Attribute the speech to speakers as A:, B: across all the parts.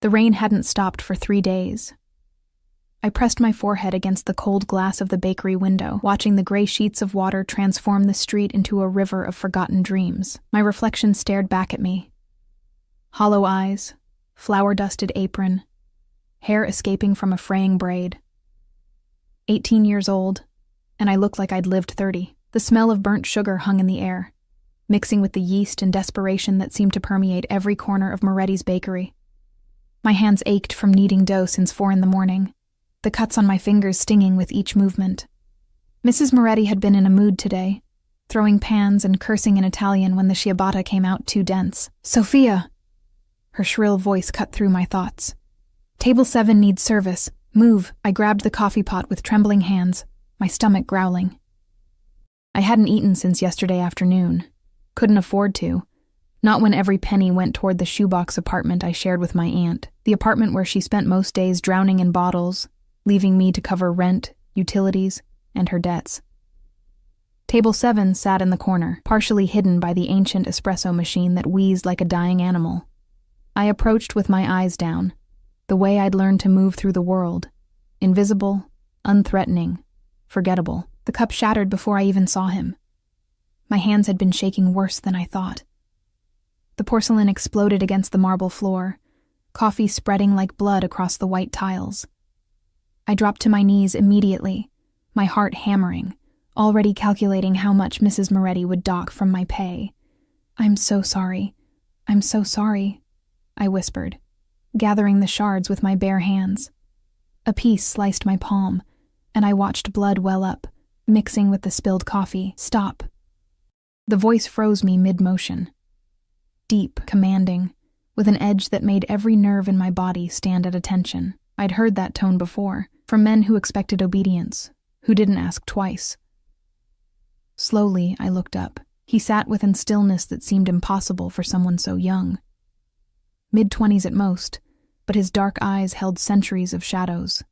A: The rain hadn't stopped for 3 days. I pressed my forehead against the cold glass of the bakery window, watching the gray sheets of water transform the street into a river of forgotten dreams. My reflection stared back at me. Hollow eyes, flour-dusted apron, hair escaping from a fraying braid. 18 years old, and I looked like I'd lived 30. The smell of burnt sugar hung in the air, mixing with the yeast and desperation that seemed to permeate every corner of Moretti's bakery. My hands ached from kneading dough since 4 a.m, the cuts on my fingers stinging with each movement. Mrs. Moretti had been in a mood today, throwing pans and cursing in Italian when the ciabatta came out too dense. "Sophia!" Her shrill voice cut through my thoughts. "Table 7 needs service. Move." I grabbed the coffee pot with trembling hands, my stomach growling. I hadn't eaten since yesterday afternoon. Couldn't afford to. Not when every penny went toward the shoebox apartment I shared with my aunt, the apartment where she spent most days drowning in bottles, leaving me to cover rent, utilities, and her debts. Table 7 sat in the corner, partially hidden by the ancient espresso machine that wheezed like a dying animal. I approached with my eyes down, the way I'd learned to move through the world, invisible, unthreatening, forgettable. The cup shattered before I even saw him. My hands had been shaking worse than I thought. The porcelain exploded against the marble floor, coffee spreading like blood across the white tiles. I dropped to my knees immediately, my heart hammering, already calculating how much Mrs. Moretti would dock from my pay. "I'm so sorry. I'm so sorry," I whispered, gathering the shards with my bare hands. A piece sliced my palm, and I watched blood well up, mixing with the spilled coffee. "Stop." The voice froze me mid-motion. Deep, commanding, with an edge that made every nerve in my body stand at attention. I'd heard that tone before, from men who expected obedience, who didn't ask twice. Slowly, I looked up. He sat with a stillness that seemed impossible for someone so young. Mid-20s at most, but his dark eyes held centuries of shadows.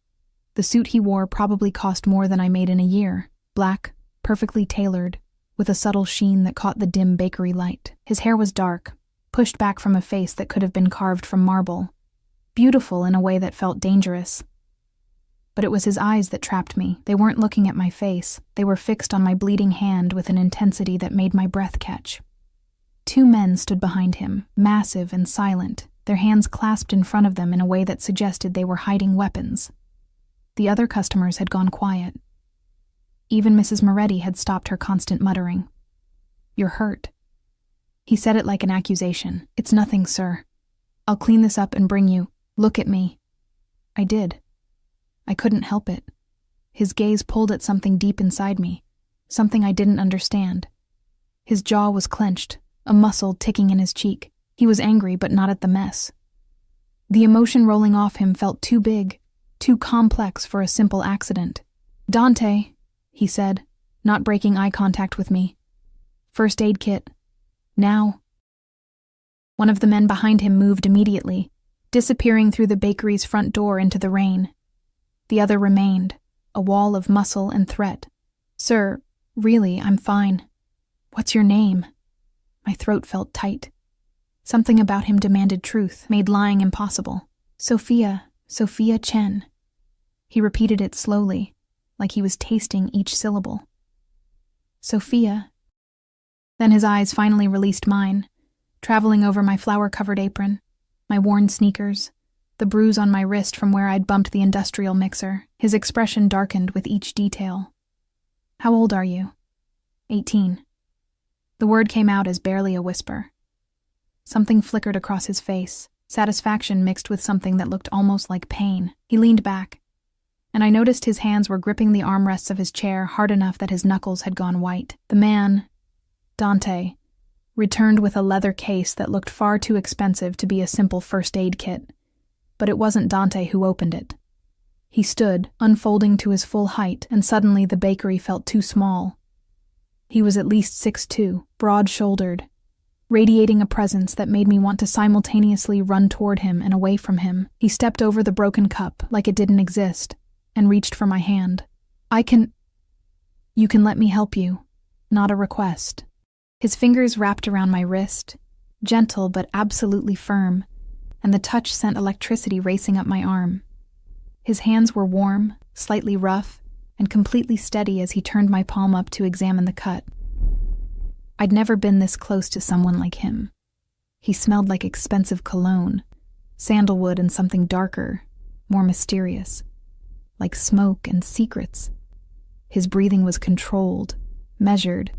A: The suit he wore probably cost more than I made in a year. Black, perfectly tailored, with a subtle sheen that caught the dim bakery light. His hair was dark, pushed back from a face that could have been carved from marble. Beautiful in a way that felt dangerous. But it was his eyes that trapped me. They weren't looking at my face. They were fixed on my bleeding hand with an intensity that made my breath catch. 2 men stood behind him, massive and silent, their hands clasped in front of them in a way that suggested they were hiding weapons. The other customers had gone quiet. Even Mrs. Moretti had stopped her constant muttering. "You're hurt." He said it like an accusation. "It's nothing, sir. I'll clean this up and bring you. Look at me." I did. I couldn't help it. His gaze pulled at something deep inside me, something I didn't understand. His jaw was clenched, a muscle ticking in his cheek. He was angry, but not at the mess. The emotion rolling off him felt too big, too complex for a simple accident. "Dante," he said, not breaking eye contact with me. "First aid kit. Now." One of the men behind him moved immediately, disappearing through the bakery's front door into the rain. The other remained, a wall of muscle and threat. "Sir, really, I'm fine. What's your name?" My throat felt tight. Something about him demanded truth, made lying impossible. Sophia Chen." He repeated it slowly, like he was tasting each syllable. "Sophia." Then his eyes finally released mine, traveling over my flour-covered apron, my worn sneakers, the bruise on my wrist from where I'd bumped the industrial mixer. His expression darkened with each detail. "How old are you?" 18. The word came out as barely a whisper. Something flickered across his face, satisfaction mixed with something that looked almost like pain. He leaned back, and I noticed his hands were gripping the armrests of his chair hard enough that his knuckles had gone white. The man, Dante, returned with a leather case that looked far too expensive to be a simple first aid kit. But it wasn't Dante who opened it. He stood, unfolding to his full height, and suddenly the bakery felt too small. He was at least 6'2", broad-shouldered, radiating a presence that made me want to simultaneously run toward him and away from him. He stepped over the broken cup like it didn't exist, and reached for my hand. "You can let me help you, not a request." His fingers wrapped around my wrist, gentle but absolutely firm, and the touch sent electricity racing up my arm. His hands were warm, slightly rough, and completely steady as he turned my palm up to examine the cut. I'd never been this close to someone like him. He smelled like expensive cologne, sandalwood and something darker, more mysterious, like smoke and secrets. His breathing was controlled, measured,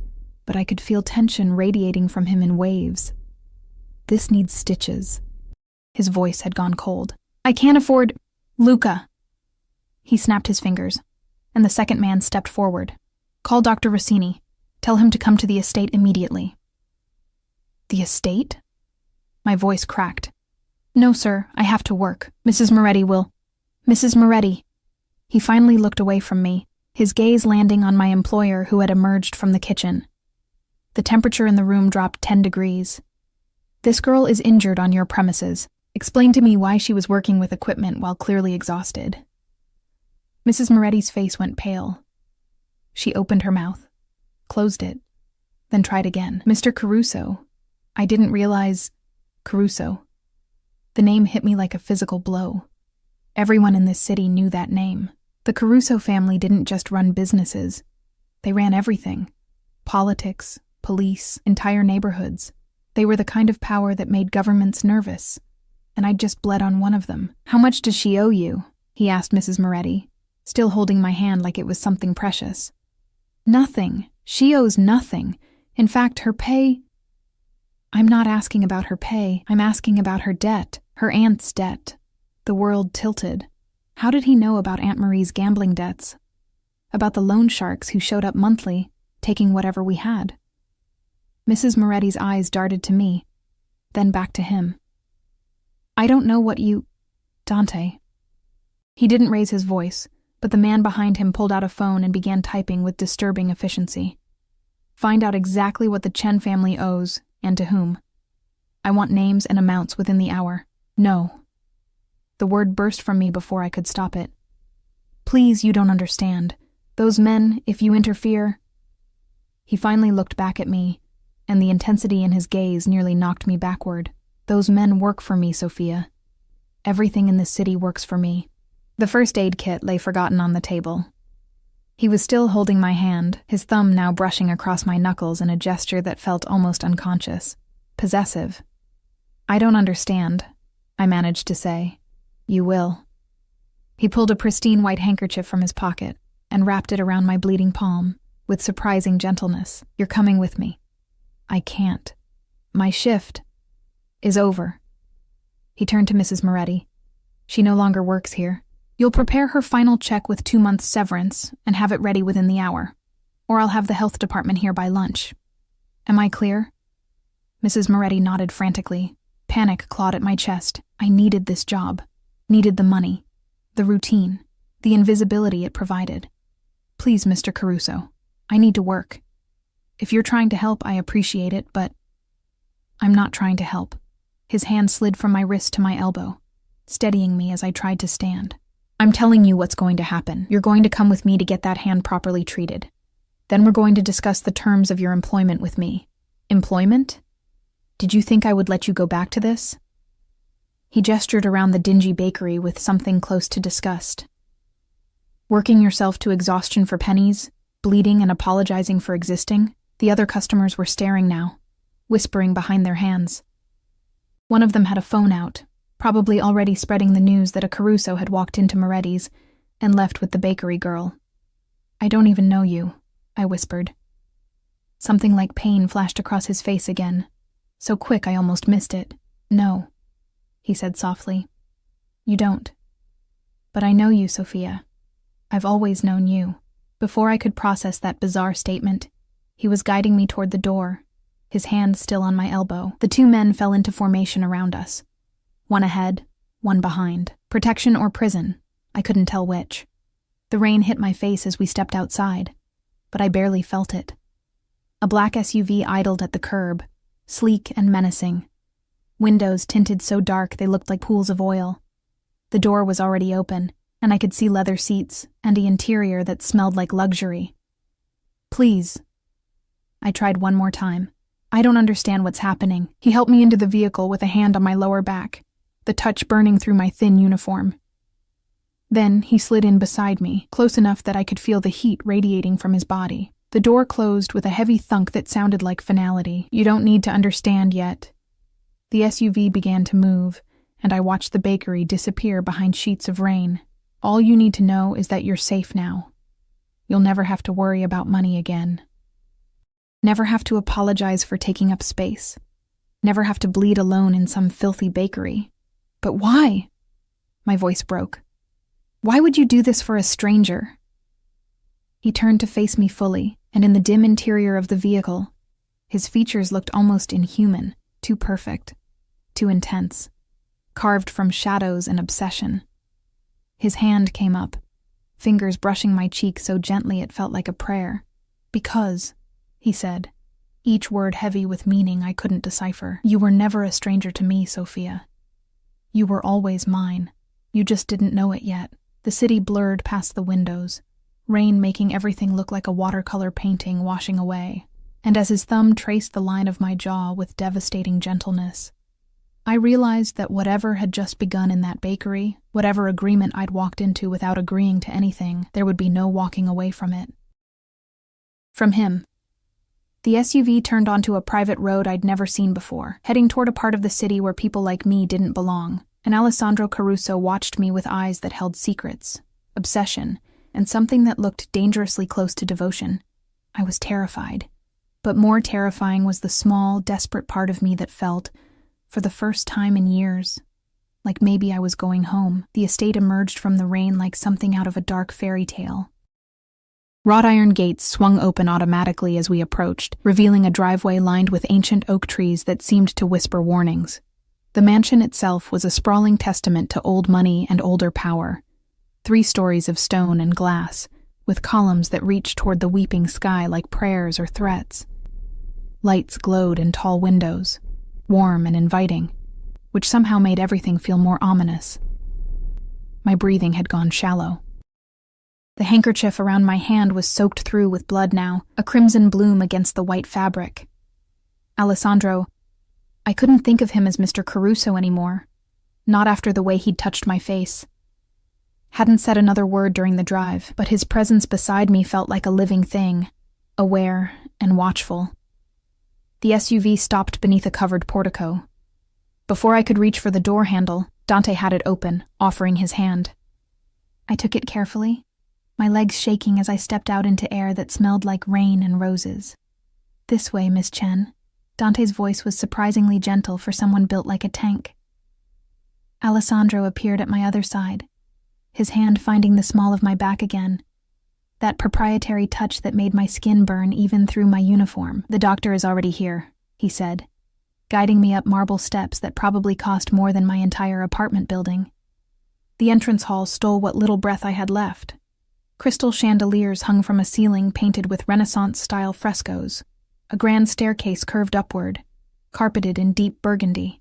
A: but I could feel tension radiating from him in waves. "This needs stitches." His voice had gone cold. "I can't afford— Luca!" He snapped his fingers, and the second man stepped forward. "Call Dr. Rossini. Tell him to come to the estate immediately." "The estate?" My voice cracked. "No, sir, I have to work. Mrs. Moretti will— Mrs. Moretti." He finally looked away from me, his gaze landing on my employer who had emerged from the kitchen. The temperature in the room dropped 10 degrees. "This girl is injured on your premises. Explain to me why she was working with equipment while clearly exhausted." Mrs. Moretti's face went pale. She opened her mouth, closed it, then tried again. "Mr. Caruso. I didn't realize— Caruso." The name hit me like a physical blow. Everyone in this city knew that name. The Caruso family didn't just run businesses. They ran everything. Politics, police, entire neighborhoods. They were the kind of power that made governments nervous. And I'd just bled on one of them. "How much does she owe you?" he asked Mrs. Moretti, still holding my hand like it was something precious. "Nothing. She owes nothing. In fact, her pay—" "I'm not asking about her pay. I'm asking about her debt, her aunt's debt." The world tilted. How did he know about Aunt Marie's gambling debts? About the loan sharks who showed up monthly, taking whatever we had? Mrs. Moretti's eyes darted to me, then back to him. "I don't know what you— Dante." He didn't raise his voice, but the man behind him pulled out a phone and began typing with disturbing efficiency. "Find out exactly what the Chen family owes, and to whom. I want names and amounts within the hour. No." The word burst from me before I could stop it. "Please, you don't understand. Those men, if you interfere—" He finally looked back at me, and the intensity in his gaze nearly knocked me backward. "Those men work for me, Sophia. Everything in this city works for me." The first aid kit lay forgotten on the table. He was still holding my hand, his thumb now brushing across my knuckles in a gesture that felt almost unconscious, possessive. "I don't understand," I managed to say. "You will." He pulled a pristine white handkerchief from his pocket and wrapped it around my bleeding palm, with surprising gentleness. "You're coming with me." "I can't. My shift is over." He turned to Mrs. Moretti. "She no longer works here. You'll prepare her final check with 2 months' severance and have it ready within the hour, or I'll have the health department here by lunch. Am I clear?" Mrs. Moretti nodded frantically. Panic clawed at my chest. I needed this job. Needed the money, the routine, the invisibility it provided. "Please, Mr. Caruso, I need to work. If you're trying to help, I appreciate it, but—" "I'm not trying to help." His hand slid from my wrist to my elbow, steadying me as I tried to stand. "I'm telling you what's going to happen. You're going to come with me to get that hand properly treated. Then we're going to discuss the terms of your employment with me." "Employment? Did you think I would let you go back to this?" He gestured around the dingy bakery with something close to disgust. "Working yourself to exhaustion for pennies, bleeding and apologizing for existing?" The other customers were staring now, whispering behind their hands. One of them had a phone out, probably already spreading the news that a Caruso had walked into Moretti's and left with the bakery girl. "I don't even know you," I whispered. Something like pain flashed across his face again, so quick I almost missed it. "No," he said softly. "You don't. But I know you, Sophia. I've always known you." Before I could process that bizarre statement, he was guiding me toward the door, his hand still on my elbow. The 2 men fell into formation around us. One ahead, one behind. Protection or prison, I couldn't tell which. The rain hit my face as we stepped outside, but I barely felt it. A black SUV idled at the curb, sleek and menacing. Windows tinted so dark they looked like pools of oil. The door was already open, and I could see leather seats and the interior that smelled like luxury. "Please." I tried one more time. "I don't understand what's happening." He helped me into the vehicle with a hand on my lower back. the touch burning through my thin uniform. Then he slid in beside me, close enough that I could feel the heat radiating from his body. The door closed with a heavy thunk that sounded like finality. You don't need to understand yet. The SUV began to move, and I watched the bakery disappear behind sheets of rain. All you need to know is that you're safe now. You'll never have to worry about money again. Never have to apologize for taking up space. Never have to bleed alone in some filthy bakery. But why? My voice broke. Why would you do this for a stranger? He turned to face me fully, and in the dim interior of the vehicle, his features looked almost inhuman, too perfect, too intense, carved from shadows and obsession. His hand came up, fingers brushing my cheek so gently it felt like a prayer. Because, he said, each word heavy with meaning I couldn't decipher, you were never a stranger to me, Sophia. You were always mine. You just didn't know it yet. The city blurred past the windows, rain making everything look like a watercolor painting washing away, and as his thumb traced the line of my jaw with devastating gentleness, I realized that whatever had just begun in that bakery, whatever agreement I'd walked into without agreeing to anything, there would be no walking away from it. From him. The SUV turned onto a private road I'd never seen before, heading toward a part of the city where people like me didn't belong. And Alessandro Caruso watched me with eyes that held secrets, obsession, and something that looked dangerously close to devotion. I was terrified. But more terrifying was the small, desperate part of me that felt, for the first time in years, like maybe I was going home. The estate emerged from the rain like something out of a dark fairy tale. Wrought iron gates swung open automatically as we approached, revealing a driveway lined with ancient oak trees that seemed to whisper warnings. The mansion itself was a sprawling testament to old money and older power. 3 stories of stone and glass, with columns that reached toward the weeping sky like prayers or threats. Lights glowed in tall windows, warm and inviting, which somehow made everything feel more ominous. My breathing had gone shallow. The handkerchief around my hand was soaked through with blood now, a crimson bloom against the white fabric. Alessandro, I couldn't think of him as Mr. Caruso anymore, not after the way he'd touched my face. Hadn't said another word during the drive, but his presence beside me felt like a living thing, aware and watchful. The SUV stopped beneath a covered portico. Before I could reach for the door handle, Dante had it open, offering his hand. I took it carefully, my legs shaking as I stepped out into air that smelled like rain and roses. This way, Miss Chen. Dante's voice was surprisingly gentle for someone built like a tank. Alessandro appeared at my other side, his hand finding the small of my back again. That proprietary touch that made my skin burn even through my uniform. The doctor is already here, he said, guiding me up marble steps that probably cost more than my entire apartment building. The entrance hall stole what little breath I had left. Crystal chandeliers hung from a ceiling painted with Renaissance-style frescoes. A grand staircase curved upward, carpeted in deep burgundy.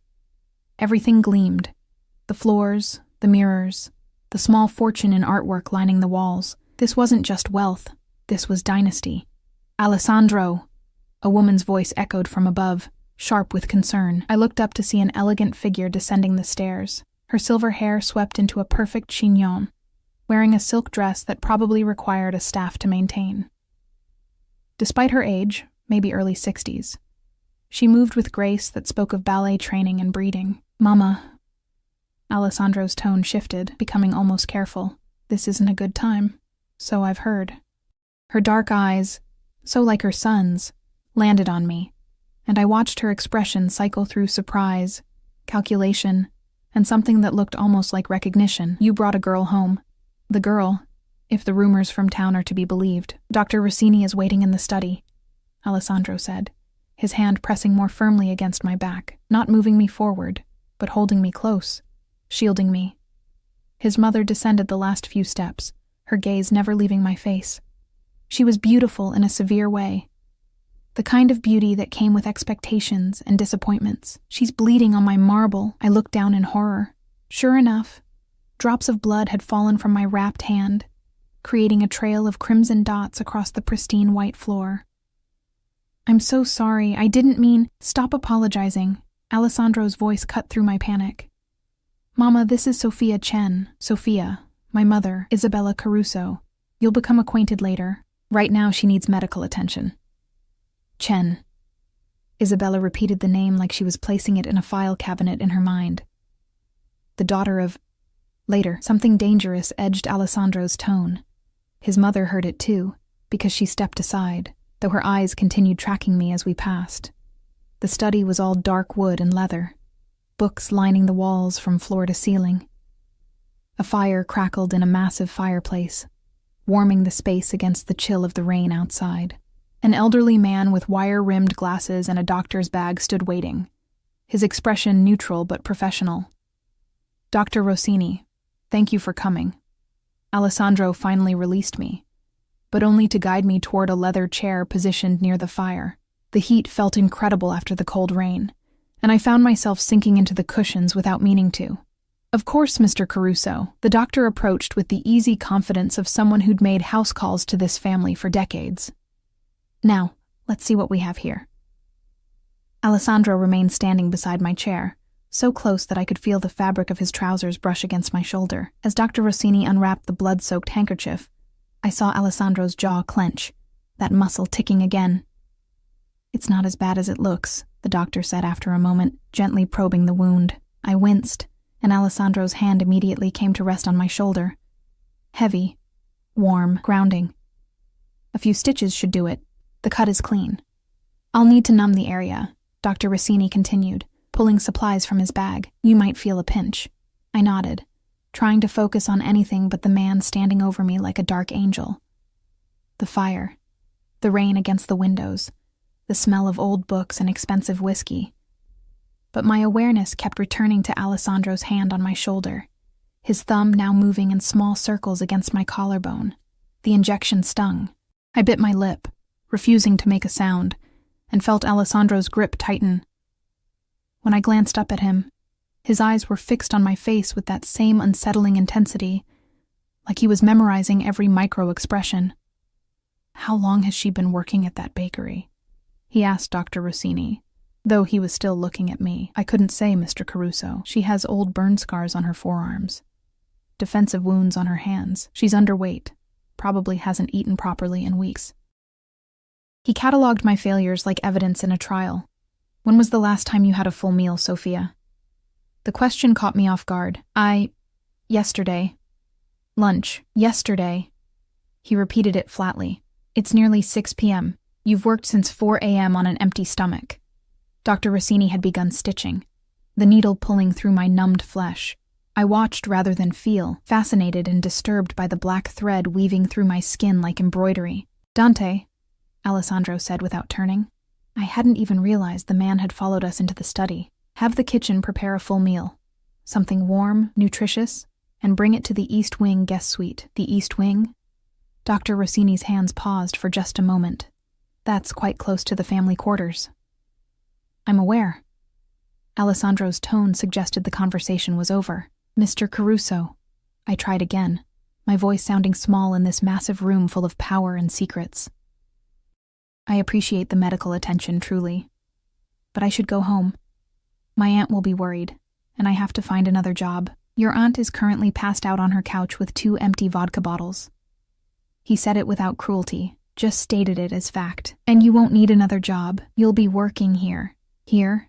A: Everything gleamed. The floors, the mirrors, the small fortune in artwork lining the walls. This wasn't just wealth, this was dynasty. Alessandro! A woman's voice echoed from above, sharp with concern. I looked up to see an elegant figure descending the stairs, her silver hair swept into a perfect chignon, wearing a silk dress that probably required a staff to maintain. Despite her age, maybe early 60s, she moved with grace that spoke of ballet training and breeding. Mama. Alessandro's tone shifted, becoming almost careful. This isn't a good time, so I've heard. Her dark eyes, so like her son's, landed on me, and I watched her expression cycle through surprise, calculation, and something that looked almost like recognition. You brought a girl home. The girl, if the rumors from town are to be believed. Dr. Rossini is waiting in the study, Alessandro said, his hand pressing more firmly against my back, not moving me forward, but holding me close, shielding me. His mother descended the last few steps, her gaze never leaving my face. She was beautiful in a severe way, the kind of beauty that came with expectations and disappointments. She's bleeding on my marble. I looked down in horror. Sure enough, drops of blood had fallen from my wrapped hand, creating a trail of crimson dots across the pristine white floor. I'm so sorry, I didn't mean... Stop apologizing. Alessandro's voice cut through my panic. Mama, this is Sophia Chen. Sophia, my mother, Isabella Caruso. You'll become acquainted later. Right now she needs medical attention. Chen. Isabella repeated the name like she was placing it in a file cabinet in her mind. The daughter of... Later, something dangerous edged Alessandro's tone. His mother heard it too, because she stepped aside, though her eyes continued tracking me as we passed. The study was all dark wood and leather, books lining the walls from floor to ceiling. A fire crackled in a massive fireplace, warming the space against the chill of the rain outside. An elderly man with wire-rimmed glasses and a doctor's bag stood waiting, his expression neutral but professional. Dr. Rossini, thank you for coming. Alessandro finally released me, but only to guide me toward a leather chair positioned near the fire. The heat felt incredible after the cold rain, and I found myself sinking into the cushions without meaning to. Of course, Mr. Caruso, the doctor approached with the easy confidence of someone who'd made house calls to this family for decades. Now, let's see what we have here. Alessandro remained standing beside my chair, so close that I could feel the fabric of his trousers brush against my shoulder. As Dr. Rossini unwrapped the blood-soaked handkerchief, I saw Alessandro's jaw clench, that muscle ticking again. It's not as bad as it looks, the doctor said after a moment, gently probing the wound. I winced, and Alessandro's hand immediately came to rest on my shoulder. Heavy, warm, grounding. A few stitches should do it. The cut is clean. I'll need to numb the area, Dr. Rossini continued, pulling supplies from his bag. You might feel a pinch. I nodded, trying to focus on anything but the man standing over me like a dark angel. The fire, the rain against the windows, the smell of old books and expensive whiskey. But my awareness kept returning to Alessandro's hand on my shoulder, his thumb now moving in small circles against my collarbone. The injection stung. I bit my lip, refusing to make a sound, and felt Alessandro's grip tighten. When I glanced up at him, his eyes were fixed on my face with that same unsettling intensity, like he was memorizing every micro-expression. How long has she been working at that bakery? He asked Dr. Rossini, though he was still looking at me. I couldn't say, Mr. Caruso. She has old burn scars on her forearms, defensive wounds on her hands. She's underweight, probably hasn't eaten properly in weeks. He cataloged my failures like evidence in a trial. When was the last time you had a full meal, Sophia? The question caught me off guard. Yesterday. Lunch. Yesterday. He repeated it flatly. It's nearly 6 p.m. You've worked since 4 a.m. on an empty stomach. Dr. Rossini had begun stitching, the needle pulling through my numbed flesh. I watched rather than feel, fascinated and disturbed by the black thread weaving through my skin like embroidery. Dante, Alessandro said without turning. I hadn't even realized the man had followed us into the study. Have the kitchen prepare a full meal. Something warm, nutritious, and bring it to the East Wing guest suite. The East Wing? Dr. Rossini's hands paused for just a moment. That's quite close to the family quarters. I'm aware. Alessandro's tone suggested the conversation was over. Mr. Caruso. I tried again, my voice sounding small in this massive room full of power and secrets. I appreciate the medical attention, truly. But I should go home. My aunt will be worried, and I have to find another job. Your aunt is currently passed out on her couch with 2 empty vodka bottles. He said it without cruelty, just stated it as fact. And you won't need another job. You'll be working here. Here?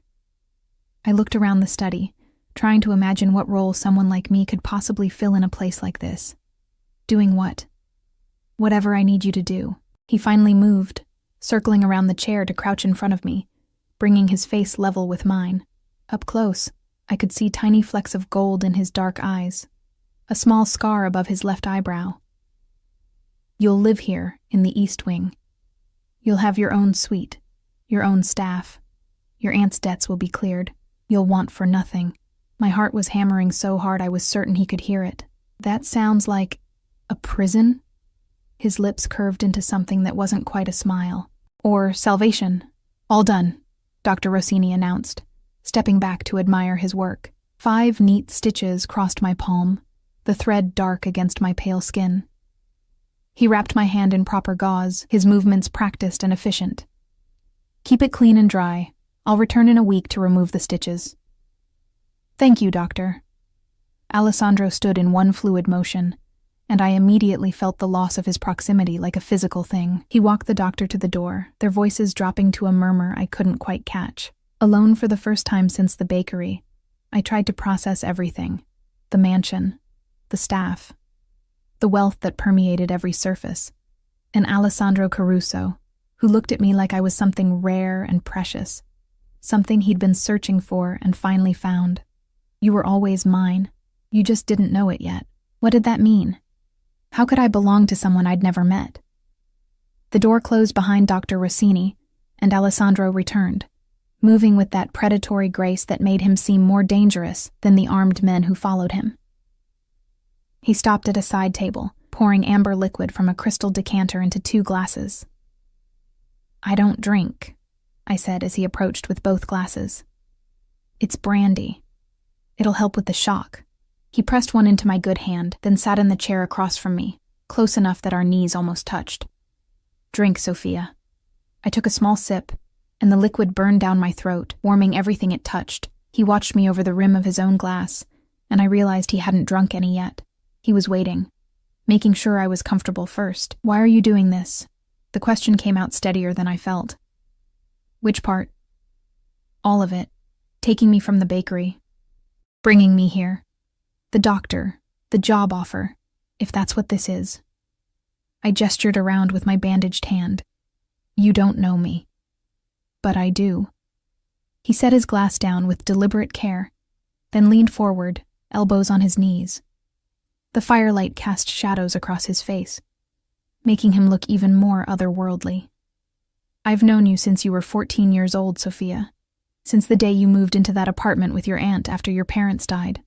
A: I looked around the study, trying to imagine what role someone like me could possibly fill in a place like this. Doing what? Whatever I need you to do. He finally moved, circling around the chair to crouch in front of me, bringing his face level with mine. Up close, I could see tiny flecks of gold in his dark eyes, a small scar above his left eyebrow. You'll live here, in the East Wing. You'll have your own suite, your own staff. Your aunt's debts will be cleared. You'll want for nothing. My heart was hammering so hard I was certain he could hear it. That sounds like a prison? His lips curved into something that wasn't quite a smile. Or salvation. All done, Dr. Rossini announced, stepping back to admire his work. 5 neat stitches crossed my palm, the thread dark against my pale skin. He wrapped my hand in proper gauze, his movements practiced and efficient. Keep it clean and dry. I'll return in a week to remove the stitches. Thank you, doctor. Alessandro stood in one fluid motion, and I immediately felt the loss of his proximity like a physical thing. He walked the doctor to the door, their voices dropping to a murmur I couldn't quite catch. Alone for the first time since the bakery, I tried to process everything. The mansion, the staff, the wealth that permeated every surface, and Alessandro Caruso, who looked at me like I was something rare and precious, something he'd been searching for and finally found. You were always mine. You just didn't know it yet. What did that mean? How could I belong to someone I'd never met? The door closed behind Dr. Rossini, and Alessandro returned, moving with that predatory grace that made him seem more dangerous than the armed men who followed him. He stopped at a side table, pouring amber liquid from a crystal decanter into 2 glasses. "I don't drink," I said as he approached with both glasses. "It's brandy. It'll help with the shock." He pressed one into my good hand, then sat in the chair across from me, close enough that our knees almost touched. "Drink, Sophia." I took a small sip, and the liquid burned down my throat, warming everything it touched. He watched me over the rim of his own glass, and I realized he hadn't drunk any yet. He was waiting, making sure I was comfortable first. "Why are you doing this?" The question came out steadier than I felt. "Which part?" "All of it. Taking me from the bakery. Bringing me here. The doctor. The job offer. If that's what this is." I gestured around with my bandaged hand. "You don't know me." "But I do." He set his glass down with deliberate care, then leaned forward, elbows on his knees. The firelight cast shadows across his face, making him look even more otherworldly. "I've known you since you were 14 years old, Sophia. Since the day you moved into that apartment with your aunt after your parents died."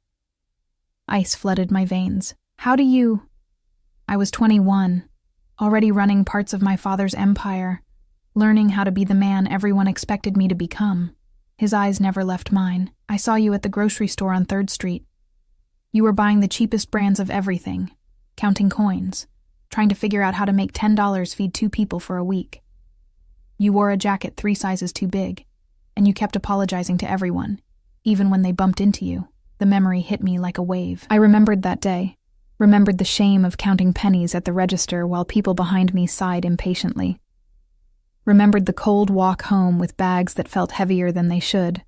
A: Ice flooded my veins. "How do you—" "I was 21, already running parts of my father's empire, learning how to be the man everyone expected me to become." His eyes never left mine. "I saw you at the grocery store on 3rd Street. You were buying the cheapest brands of everything, counting coins, trying to figure out how to make $10 feed 2 people for a week. You wore a jacket 3 sizes too big, and you kept apologizing to everyone, even when they bumped into you." The memory hit me like a wave. I remembered that day, remembered the shame of counting pennies at the register while people behind me sighed impatiently. Remembered the cold walk home with bags that felt heavier than they should.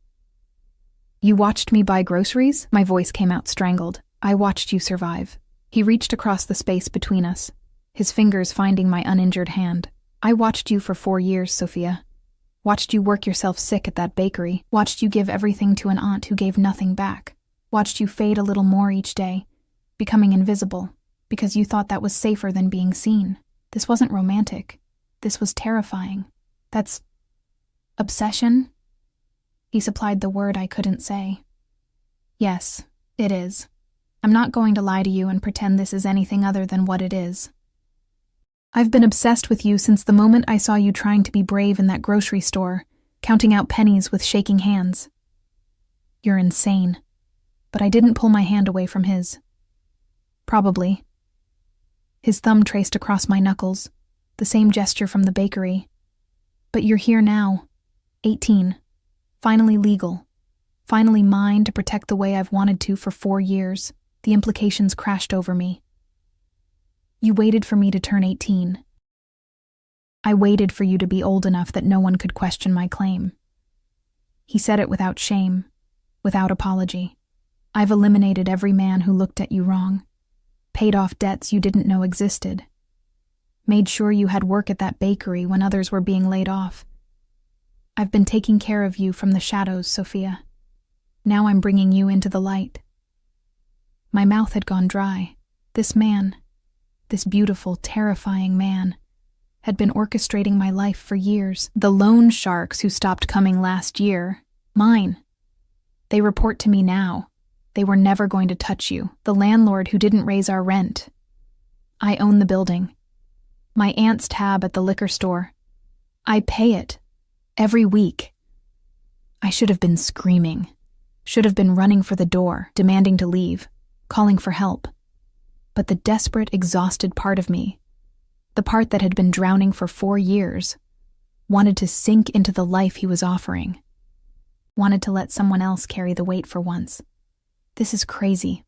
A: "You watched me buy groceries?" My voice came out strangled. "I watched you survive." He reached across the space between us, his fingers finding my uninjured hand. "I watched you for 4 years, Sophia. Watched you work yourself sick at that bakery. Watched you give everything to an aunt who gave nothing back. Watched you fade a little more each day, becoming invisible, because you thought that was safer than being seen. This wasn't romantic. This was terrifying. That's obsession?" He supplied the word I couldn't say. "Yes, it is. I'm not going to lie to you and pretend this is anything other than what it is. I've been obsessed with you since the moment I saw you trying to be brave in that grocery store, counting out pennies with shaking hands. You're insane." But I didn't pull my hand away from his. "Probably." His thumb traced across my knuckles, the same gesture from the bakery. "But you're here now, 18, finally legal, finally mine to protect the way I've wanted to for 4 years. The implications crashed over me. You waited for me to turn 18. I waited for you to be old enough that no one could question my claim." He said it without shame, without apology. "I've eliminated every man who looked at you wrong, paid off debts you didn't know existed, made sure you had work at that bakery when others were being laid off. I've been taking care of you from the shadows, Sophia. Now I'm bringing you into the light." My mouth had gone dry. This man, this beautiful, terrifying man, had been orchestrating my life for years. The loan sharks who stopped coming last year, mine. They report to me now. They were never going to touch you. The landlord who didn't raise our rent. I own the building. My aunt's tab at the liquor store. I pay it. Every week. I should have been screaming. Should have been running for the door, demanding to leave, calling for help. But the desperate, exhausted part of me, the part that had been drowning for 4 years, wanted to sink into the life he was offering. Wanted to let someone else carry the weight for once. This is crazy.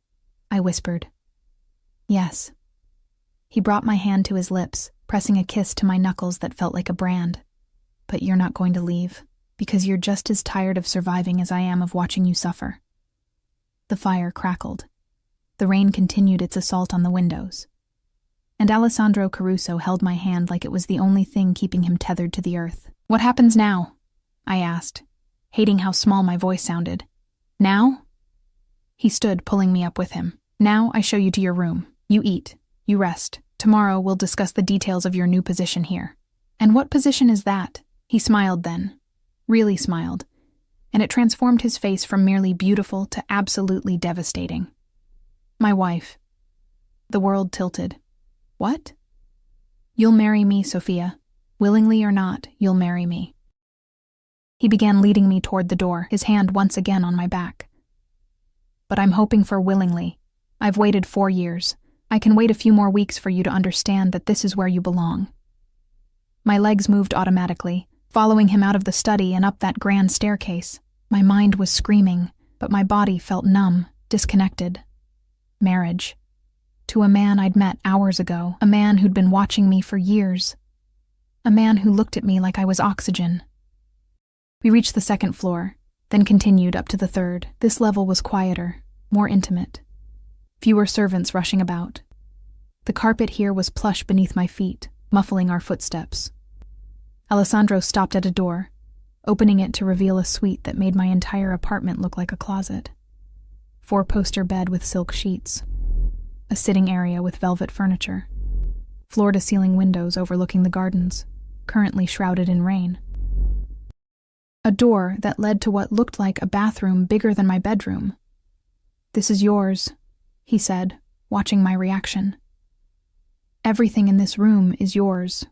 A: I whispered. Yes. He brought my hand to his lips, pressing a kiss to my knuckles that felt like a brand. But you're not going to leave, because you're just as tired of surviving as I am of watching you suffer. The fire crackled. The rain continued its assault on the windows. And Alessandro Caruso held my hand like it was the only thing keeping him tethered to the earth. What happens now? I asked, hating how small my voice sounded. Now? He stood, pulling me up with him. Now I show you to your room. You eat. You rest. Tomorrow we'll discuss the details of your new position here. And what position is that? He smiled then. Really smiled. And it transformed his face from merely beautiful to absolutely devastating. My wife. The world tilted. What? You'll marry me, Sophia. Willingly or not, you'll marry me. He began leading me toward the door, his hand once again on my back. But I'm hoping for willingly. I've waited 4 years. I can wait a few more weeks for you to understand that this is where you belong. My legs moved automatically, following him out of the study and up that grand staircase. My mind was screaming, but my body felt numb, disconnected. Marriage. To a man I'd met hours ago, a man who'd been watching me for years. A man who looked at me like I was oxygen. We reached the 2nd floor, then continued up to the 3rd. This level was quieter, more intimate. Fewer servants rushing about. The carpet here was plush beneath my feet, muffling our footsteps. Alessandro stopped at a door, opening it to reveal a suite that made my entire apartment look like a closet. 4-poster bed with silk sheets. A sitting area with velvet furniture. Floor-to-ceiling windows overlooking the gardens, currently shrouded in rain. A door that led to what looked like a bathroom bigger than my bedroom. This is yours, he said, watching my reaction. Everything in this room is yours.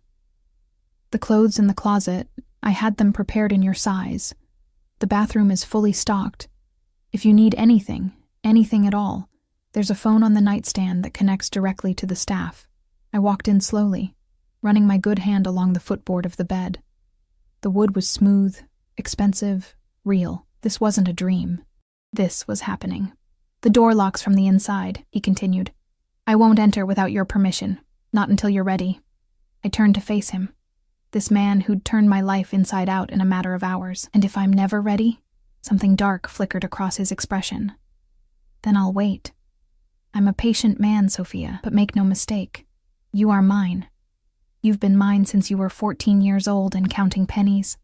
A: The clothes in the closet, I had them prepared in your size. The bathroom is fully stocked. If you need anything at all, there's a phone on the nightstand that connects directly to the staff. I walked in slowly, running my good hand along the footboard of the bed. The wood was smooth, expensive, real. This wasn't a dream. This was happening. The door locks from the inside, he continued. I won't enter without your permission, not until you're ready. I turned to face him. This man who'd turned my life inside out in a matter of hours. And if I'm never ready? Something dark flickered across his expression. Then I'll wait. I'm a patient man, Sophia, but make no mistake. You are mine. You've been mine since you were 14 years old and counting pennies.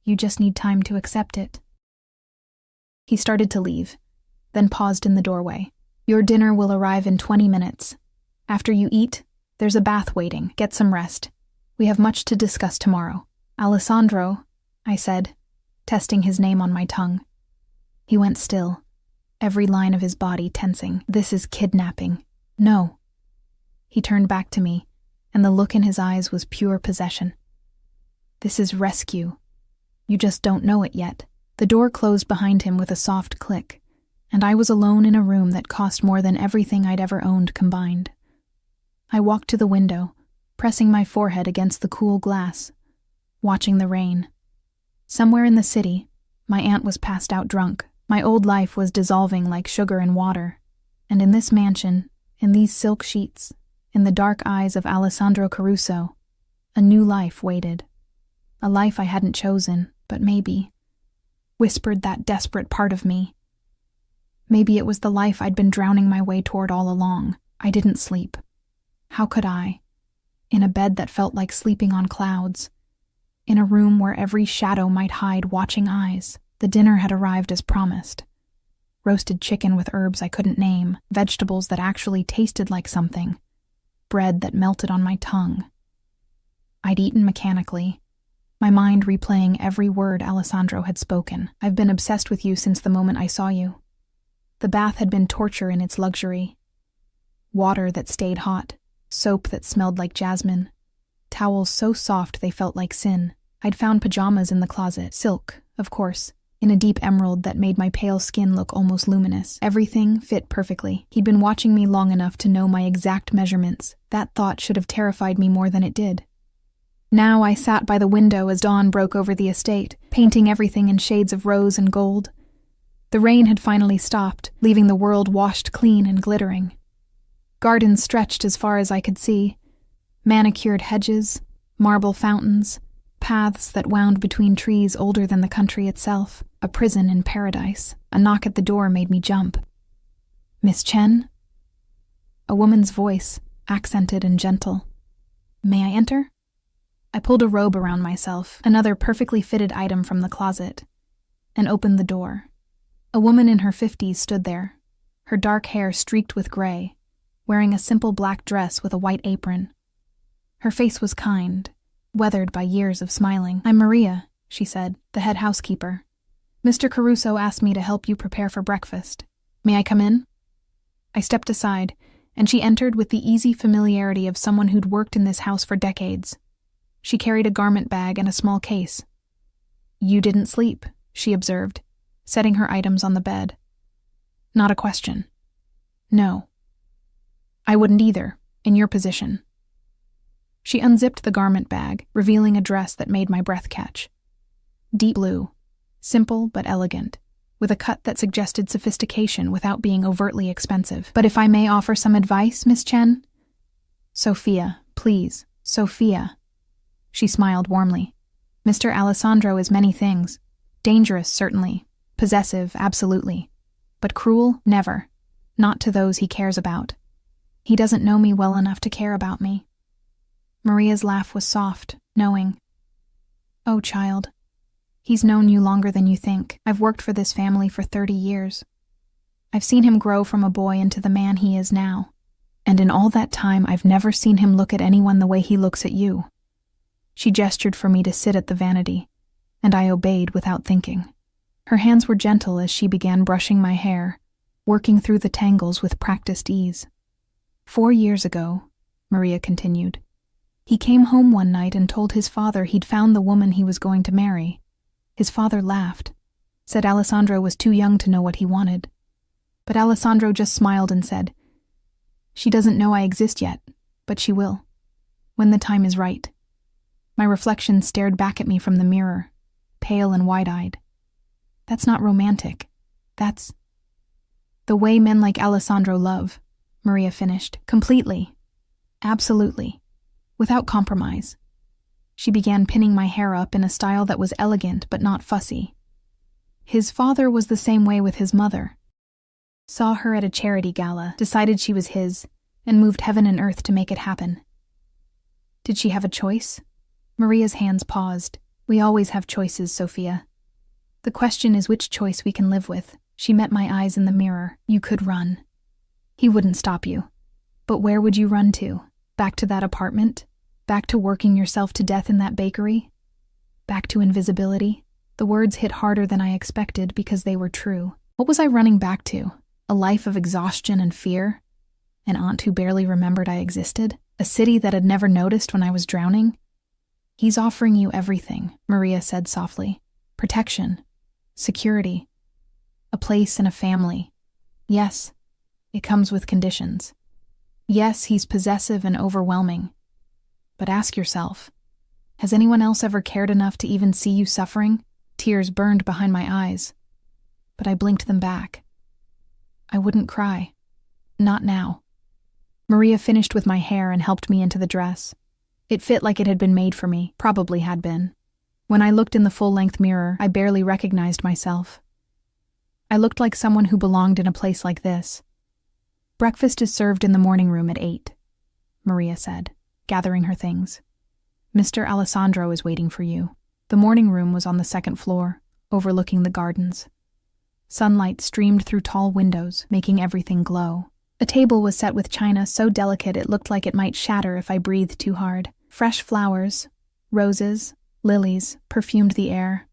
A: You just need time to accept it. He started to leave, then paused in the doorway. Your dinner will arrive in 20 minutes. After you eat, there's a bath waiting. Get some rest. We have much to discuss tomorrow. Alessandro, I said, testing his name on my tongue. He went still, every line of his body tensing. This is kidnapping. No. He turned back to me, and the look in his eyes was pure possession. This is rescue. You just don't know it yet. The door closed behind him with a soft click, and I was alone in a room that cost more than everything I'd ever owned combined. I walked to the window, pressing my forehead against the cool glass, watching the rain. Somewhere in the city, my aunt was passed out drunk. My old life was dissolving like sugar in water, and in this mansion, in these silk sheets, in the dark eyes of Alessandro Caruso, a new life waited. A life I hadn't chosen, but maybe, whispered that desperate part of me. Maybe it was the life I'd been drowning my way toward all along. I didn't sleep. How could I? In a bed that felt like sleeping on clouds. In a room where every shadow might hide watching eyes. The dinner had arrived as promised. Roasted chicken with herbs I couldn't name, vegetables that actually tasted like something, bread that melted on my tongue. I'd eaten mechanically, my mind replaying every word Alessandro had spoken. I've been obsessed with you since the moment I saw you. The bath had been torture in its luxury. Water that stayed hot, soap that smelled like jasmine, towels so soft they felt like sin. I'd found pajamas in the closet, silk, of course, in a deep emerald that made my pale skin look almost luminous. Everything fit perfectly. He'd been watching me long enough to know my exact measurements. That thought should have terrified me more than it did. Now I sat by the window as dawn broke over the estate, painting everything in shades of rose and gold. The rain had finally stopped, leaving the world washed clean and glittering. Gardens stretched as far as I could see, manicured hedges, marble fountains, paths that wound between trees older than the country itself, a prison in paradise. A knock at the door made me jump. "Miss Chen?" A woman's voice, accented and gentle. "May I enter?" I pulled a robe around myself, another perfectly fitted item from the closet, and opened the door. A woman in her 50s stood there, her dark hair streaked with gray, wearing a simple black dress with a white apron. Her face was kind, weathered by years of smiling. "I'm Maria," she said, "the head housekeeper. Mr. Caruso asked me to help you prepare for breakfast. May I come in?" I stepped aside, and she entered with the easy familiarity of someone who'd worked in this house for decades. She carried a garment bag and a small case. "You didn't sleep," she observed, setting her items on the bed. Not a question. "No. I wouldn't either, in your position." She unzipped the garment bag, revealing a dress that made my breath catch. Deep blue, simple but elegant, with a cut that suggested sophistication without being overtly expensive. "But if I may offer some advice, Miss Chen?" "Sophia, please, Sophia." She smiled warmly. "Mr. Alessandro is many things. Dangerous, certainly. Possessive, absolutely. But cruel, never. Not to those he cares about. He doesn't know me well enough to care about me." Maria's laugh was soft, knowing. "Oh, child. He's known you longer than you think. I've worked for this family for 30 years. I've seen him grow from a boy into the man he is now. And in all that time, I've never seen him look at anyone the way he looks at you." She gestured for me to sit at the vanity, and I obeyed without thinking. Her hands were gentle as she began brushing my hair, working through the tangles with practiced ease. "4 years ago," Maria continued, "he came home one night and told his father he'd found the woman he was going to marry. His father laughed, said Alessandro was too young to know what he wanted. But Alessandro just smiled and said, 'She doesn't know I exist yet, but she will, when the time is right.' My reflection stared back at me from the mirror, pale and wide-eyed. That's not romantic. That's the way men like Alessandro love," Maria finished, "completely. Absolutely. Without compromise." She began pinning my hair up in a style that was elegant but not fussy. "His father was the same way with his mother. Saw her at a charity gala, decided she was his, and moved heaven and earth to make it happen." "Did she have a choice?" Maria's hands paused. "We always have choices, Sophia. The question is which choice we can live with." She met my eyes in the mirror. "You could run. He wouldn't stop you. But where would you run to? Back to that apartment? Back to working yourself to death in that bakery? Back to invisibility?" The words hit harder than I expected because they were true. What was I running back to? A life of exhaustion and fear? An aunt who barely remembered I existed? A city that had never noticed when I was drowning? "He's offering you everything," Maria said softly. "Protection, security, a place and a family. Yes, it comes with conditions. Yes, he's possessive and overwhelming. But ask yourself, has anyone else ever cared enough to even see you suffering?" Tears burned behind my eyes, but I blinked them back. I wouldn't cry. Not now. Maria finished with my hair and helped me into the dress. It fit like it had been made for me, probably had been. When I looked in the full-length mirror, I barely recognized myself. I looked like someone who belonged in a place like this. "Breakfast is served in the morning room at 8, Maria said, gathering her things. "Mr. Alessandro is waiting for you." The morning room was on the second floor, overlooking the gardens. Sunlight streamed through tall windows, making everything glow. A table was set with china so delicate it looked like it might shatter if I breathed too hard. Fresh flowers, roses, lilies, perfumed the air.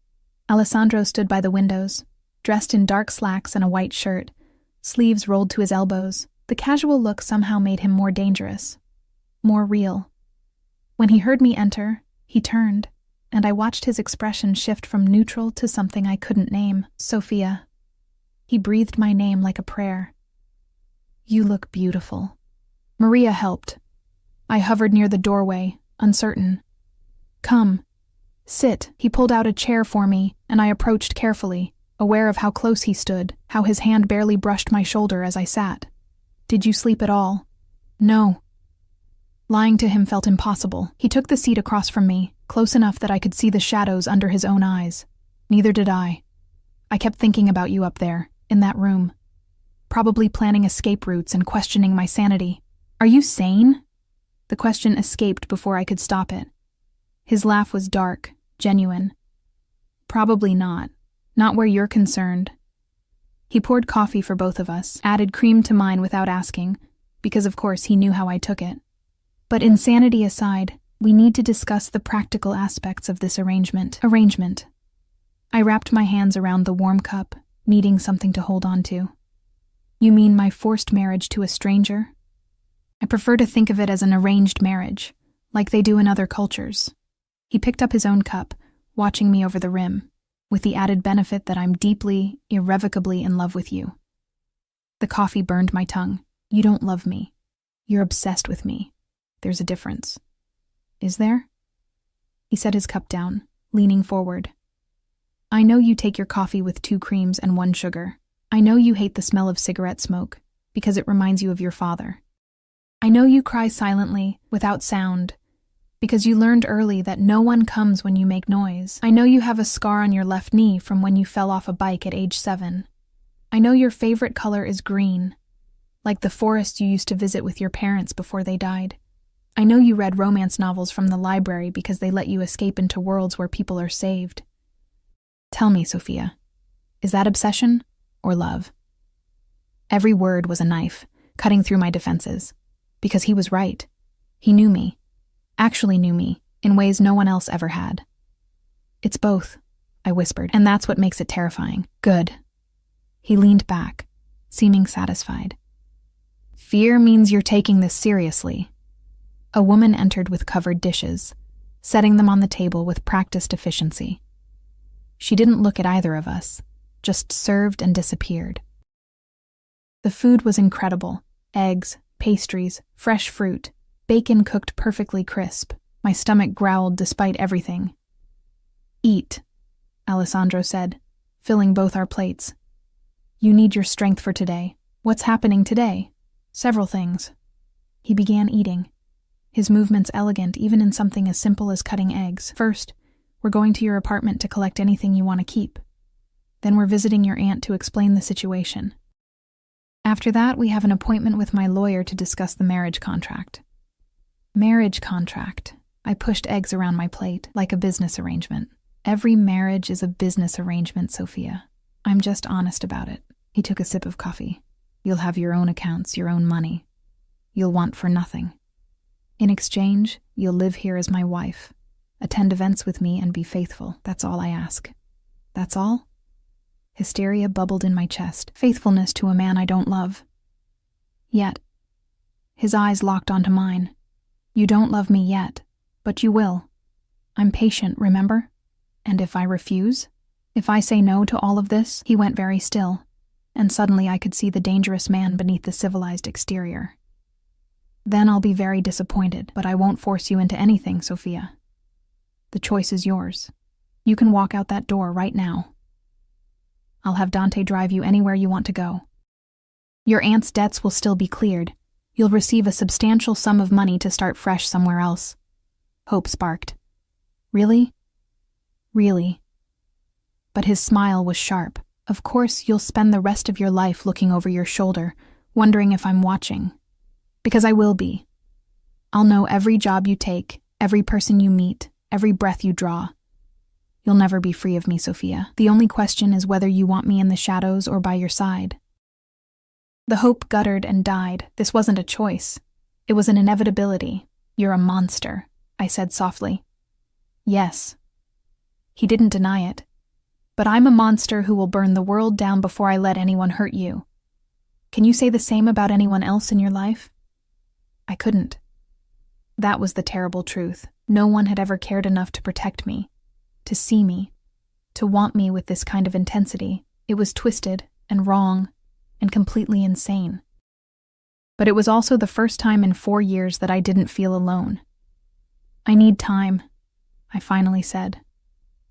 A: Alessandro stood by the windows, dressed in dark slacks and a white shirt, sleeves rolled to his elbows. The casual look somehow made him more dangerous, more real. When he heard me enter, he turned, and I watched his expression shift from neutral to something I couldn't name. "Sophia." He breathed my name like a prayer. "You look beautiful." Maria helped. I hovered near the doorway, uncertain. "Come. Sit." He pulled out a chair for me, and I approached carefully, aware of how close he stood, how his hand barely brushed my shoulder as I sat. "Did you sleep at all?" "No." Lying to him felt impossible. He took the seat across from me, close enough that I could see the shadows under his own eyes. "Neither did I. I kept thinking about you up there, in that room. Probably planning escape routes and questioning my sanity." "Are you sane?" The question escaped before I could stop it. His laugh was dark, genuine. "Probably not. Not where you're concerned." He poured coffee for both of us, added cream to mine without asking, because of course he knew how I took it. "But insanity aside, we need to discuss the practical aspects of this arrangement." I wrapped my hands around the warm cup, needing something to hold on to. "You mean my forced marriage to a stranger?" "I prefer to think of it as an arranged marriage, like they do in other cultures." He picked up his own cup, watching me over the rim, with the added benefit that I'm deeply, irrevocably in love with you. The coffee burned my tongue. "You don't love me. You're obsessed with me. There's a difference." "Is there?" He set his cup down, leaning forward. "I know you take your coffee with 2 creams and 1 sugar. I know you hate the smell of cigarette smoke, because it reminds you of your father. I know you cry silently, without sound, because you learned early that no one comes when you make noise. I know you have a scar on your left knee from when you fell off a bike at age 7. I know your favorite color is green, like the forest you used to visit with your parents before they died. I know you read romance novels from the library because they let you escape into worlds where people are saved. Tell me, Sophia, is that obsession or love?" Every word was a knife, cutting through my defenses, because he was right. He knew me, actually knew me, in ways no one else ever had. "It's both," I whispered, "and that's what makes it terrifying." "Good." He leaned back, seeming satisfied. "Fear means you're taking this seriously." A woman entered with covered dishes, setting them on the table with practiced efficiency. She didn't look at either of us, just served and disappeared. The food was incredible. Eggs, pastries, fresh fruit, bacon cooked perfectly crisp. My stomach growled despite everything. "Eat," Alessandro said, filling both our plates. "You need your strength for today." "What's happening today?" "Several things." He began eating, his movements elegant even in something as simple as cutting eggs. "First, we're going to your apartment to collect anything you want to keep. Then we're visiting your aunt to explain the situation. After that, we have an appointment with my lawyer to discuss the marriage contract." Marriage contract. I pushed eggs around my plate, like a business arrangement. "Every marriage is a business arrangement, Sophia. I'm just honest about it." He took a sip of coffee. "You'll have your own accounts, your own money. You'll want for nothing. In exchange, you'll live here as my wife, attend events with me and be faithful. That's all I ask." "That's all?" Hysteria bubbled in my chest. "Faithfulness to a man I don't love." "Yet." His eyes locked onto mine. "You don't love me yet, but you will. I'm patient, remember? And if I refuse? If I say no to all of this?" He went very still, and suddenly I could see the dangerous man beneath the civilized exterior. "Then I'll be very disappointed, but I won't force you into anything, Sophia. The choice is yours. You can walk out that door right now. I'll have Dante drive you anywhere you want to go. Your aunt's debts will still be cleared. You'll receive a substantial sum of money to start fresh somewhere else." Hope sparked. "Really?" "Really." But his smile was sharp. "Of course, you'll spend the rest of your life looking over your shoulder, wondering if I'm watching. Because I will be. I'll know every job you take, every person you meet, every breath you draw. You'll never be free of me, Sophia. The only question is whether you want me in the shadows or by your side." The hope guttered and died. This wasn't a choice. It was an inevitability. "You're a monster," I said softly. "Yes." He didn't deny it. "But I'm a monster who will burn the world down before I let anyone hurt you. Can you say the same about anyone else in your life?" I couldn't. That was the terrible truth. No one had ever cared enough to protect me, to see me, to want me with this kind of intensity. It was twisted and wrong and completely insane. But it was also the first time in 4 years that I didn't feel alone. "I need time," I finally said,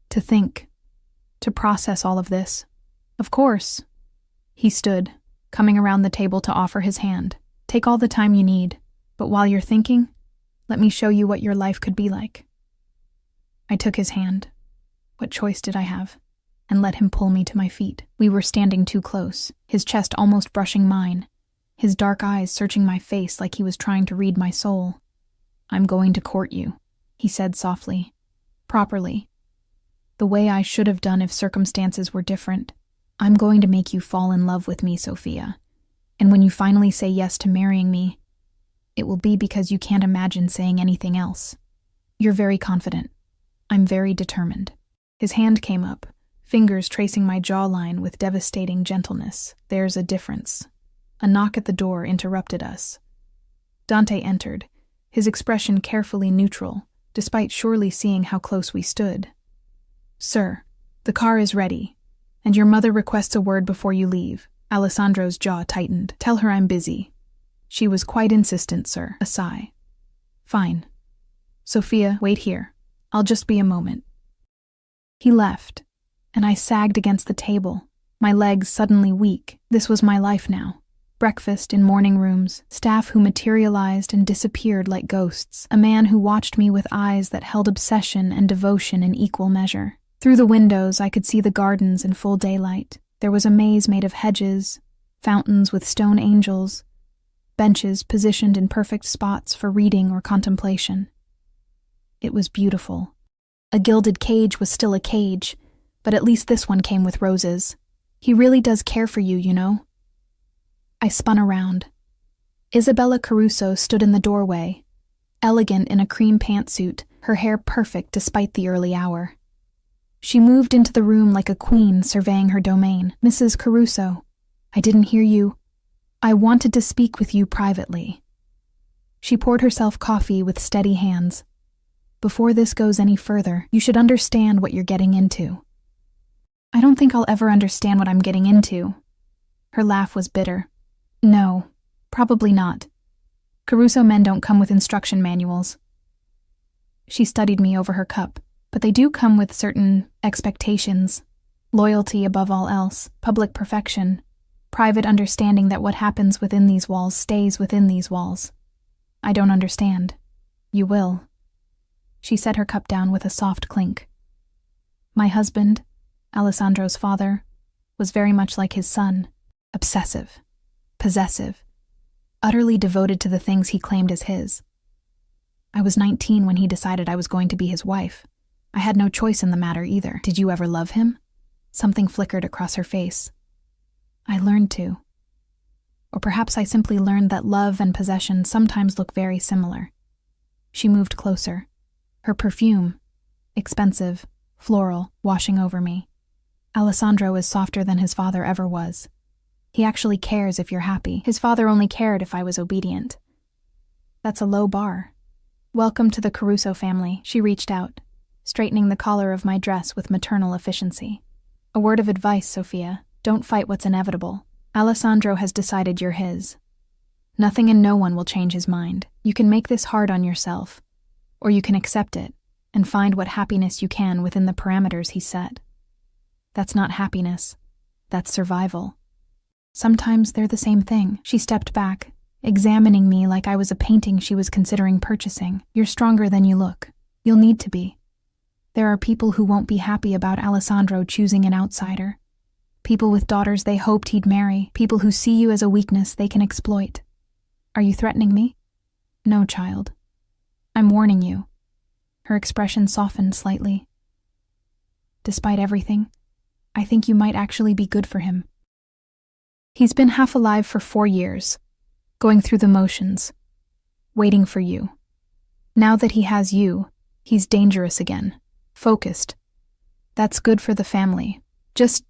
A: "to think, to process all of this." Of course. He stood, coming around the table to offer his hand. Take all the time you need, but while you're thinking, let me show you what your life could be like. I took his hand. What choice did I have? And let him pull me to my feet. We were standing too close, his chest almost brushing mine, his dark eyes searching my face like he was trying to read my soul. I'm going to court you, he said softly. Properly. The way I should have done if circumstances were different. I'm going to make you fall in love with me, Sophia. And when you finally say yes to marrying me, it will be because you can't imagine saying anything else. You're very confident. I'm very determined. His hand came up, fingers tracing my jawline with devastating gentleness. There's a difference. A knock at the door interrupted us. Dante entered, his expression carefully neutral, despite surely seeing how close we stood. Sir, the car is ready, and your mother requests a word before you leave. Alessandro's jaw tightened. Tell her I'm busy. She was quite insistent, sir. A sigh. Fine. Sophia, wait here. I'll just be a moment. He left, and I sagged against the table, my legs suddenly weak. This was my life now. Breakfast in morning rooms, staff who materialized and disappeared like ghosts, a man who watched me with eyes that held obsession and devotion in equal measure. Through the windows, I could see the gardens in full daylight. There was a maze made of hedges, fountains with stone angels, benches positioned in perfect spots for reading or contemplation. It was beautiful. A gilded cage was still a cage, but at least this one came with roses. He really does care for you, you know. I spun around. Isabella Caruso stood in the doorway, elegant in a cream pantsuit, her hair perfect despite the early hour. She moved into the room like a queen surveying her domain. Mrs. Caruso, I didn't hear you. I wanted to speak with you privately. She poured herself coffee with steady hands. Before this goes any further, you should understand what you're getting into. I don't think I'll ever understand what I'm getting into. Her laugh was bitter. No, probably not. Caruso men don't come with instruction manuals. She studied me over her cup, but they do come with certain expectations. Loyalty above all else, public perfection, private understanding that what happens within these walls stays within these walls. I don't understand. You will. She set her cup down with a soft clink. My husband, Alessandro's father, was very much like his son, obsessive, possessive, utterly devoted to the things he claimed as his. I was 19 when he decided I was going to be his wife. I had no choice in the matter either. Did you ever love him? Something flickered across her face. I learned to. Or perhaps I simply learned that love and possession sometimes look very similar. She moved closer. Her perfume, expensive, floral, washing over me. Alessandro is softer than his father ever was. He actually cares if you're happy. His father only cared if I was obedient. That's a low bar. Welcome to the Caruso family, she reached out, straightening the collar of my dress with maternal efficiency. A word of advice, Sophia. Don't fight what's inevitable. Alessandro has decided you're his. Nothing and no one will change his mind. You can make this hard on yourself, or you can accept it and find what happiness you can within the parameters he set. That's not happiness. That's survival. Sometimes they're the same thing. She stepped back, examining me like I was a painting she was considering purchasing. You're stronger than you look. You'll need to be. There are people who won't be happy about Alessandro choosing an outsider. People with daughters they hoped he'd marry. People who see you as a weakness they can exploit. Are you threatening me? No, child. I'm warning you. Her expression softened slightly. Despite everything, I think you might actually be good for him. He's been half alive for 4 years, going through the motions, waiting for you. Now that he has you, he's dangerous again, focused. That's good for the family. Just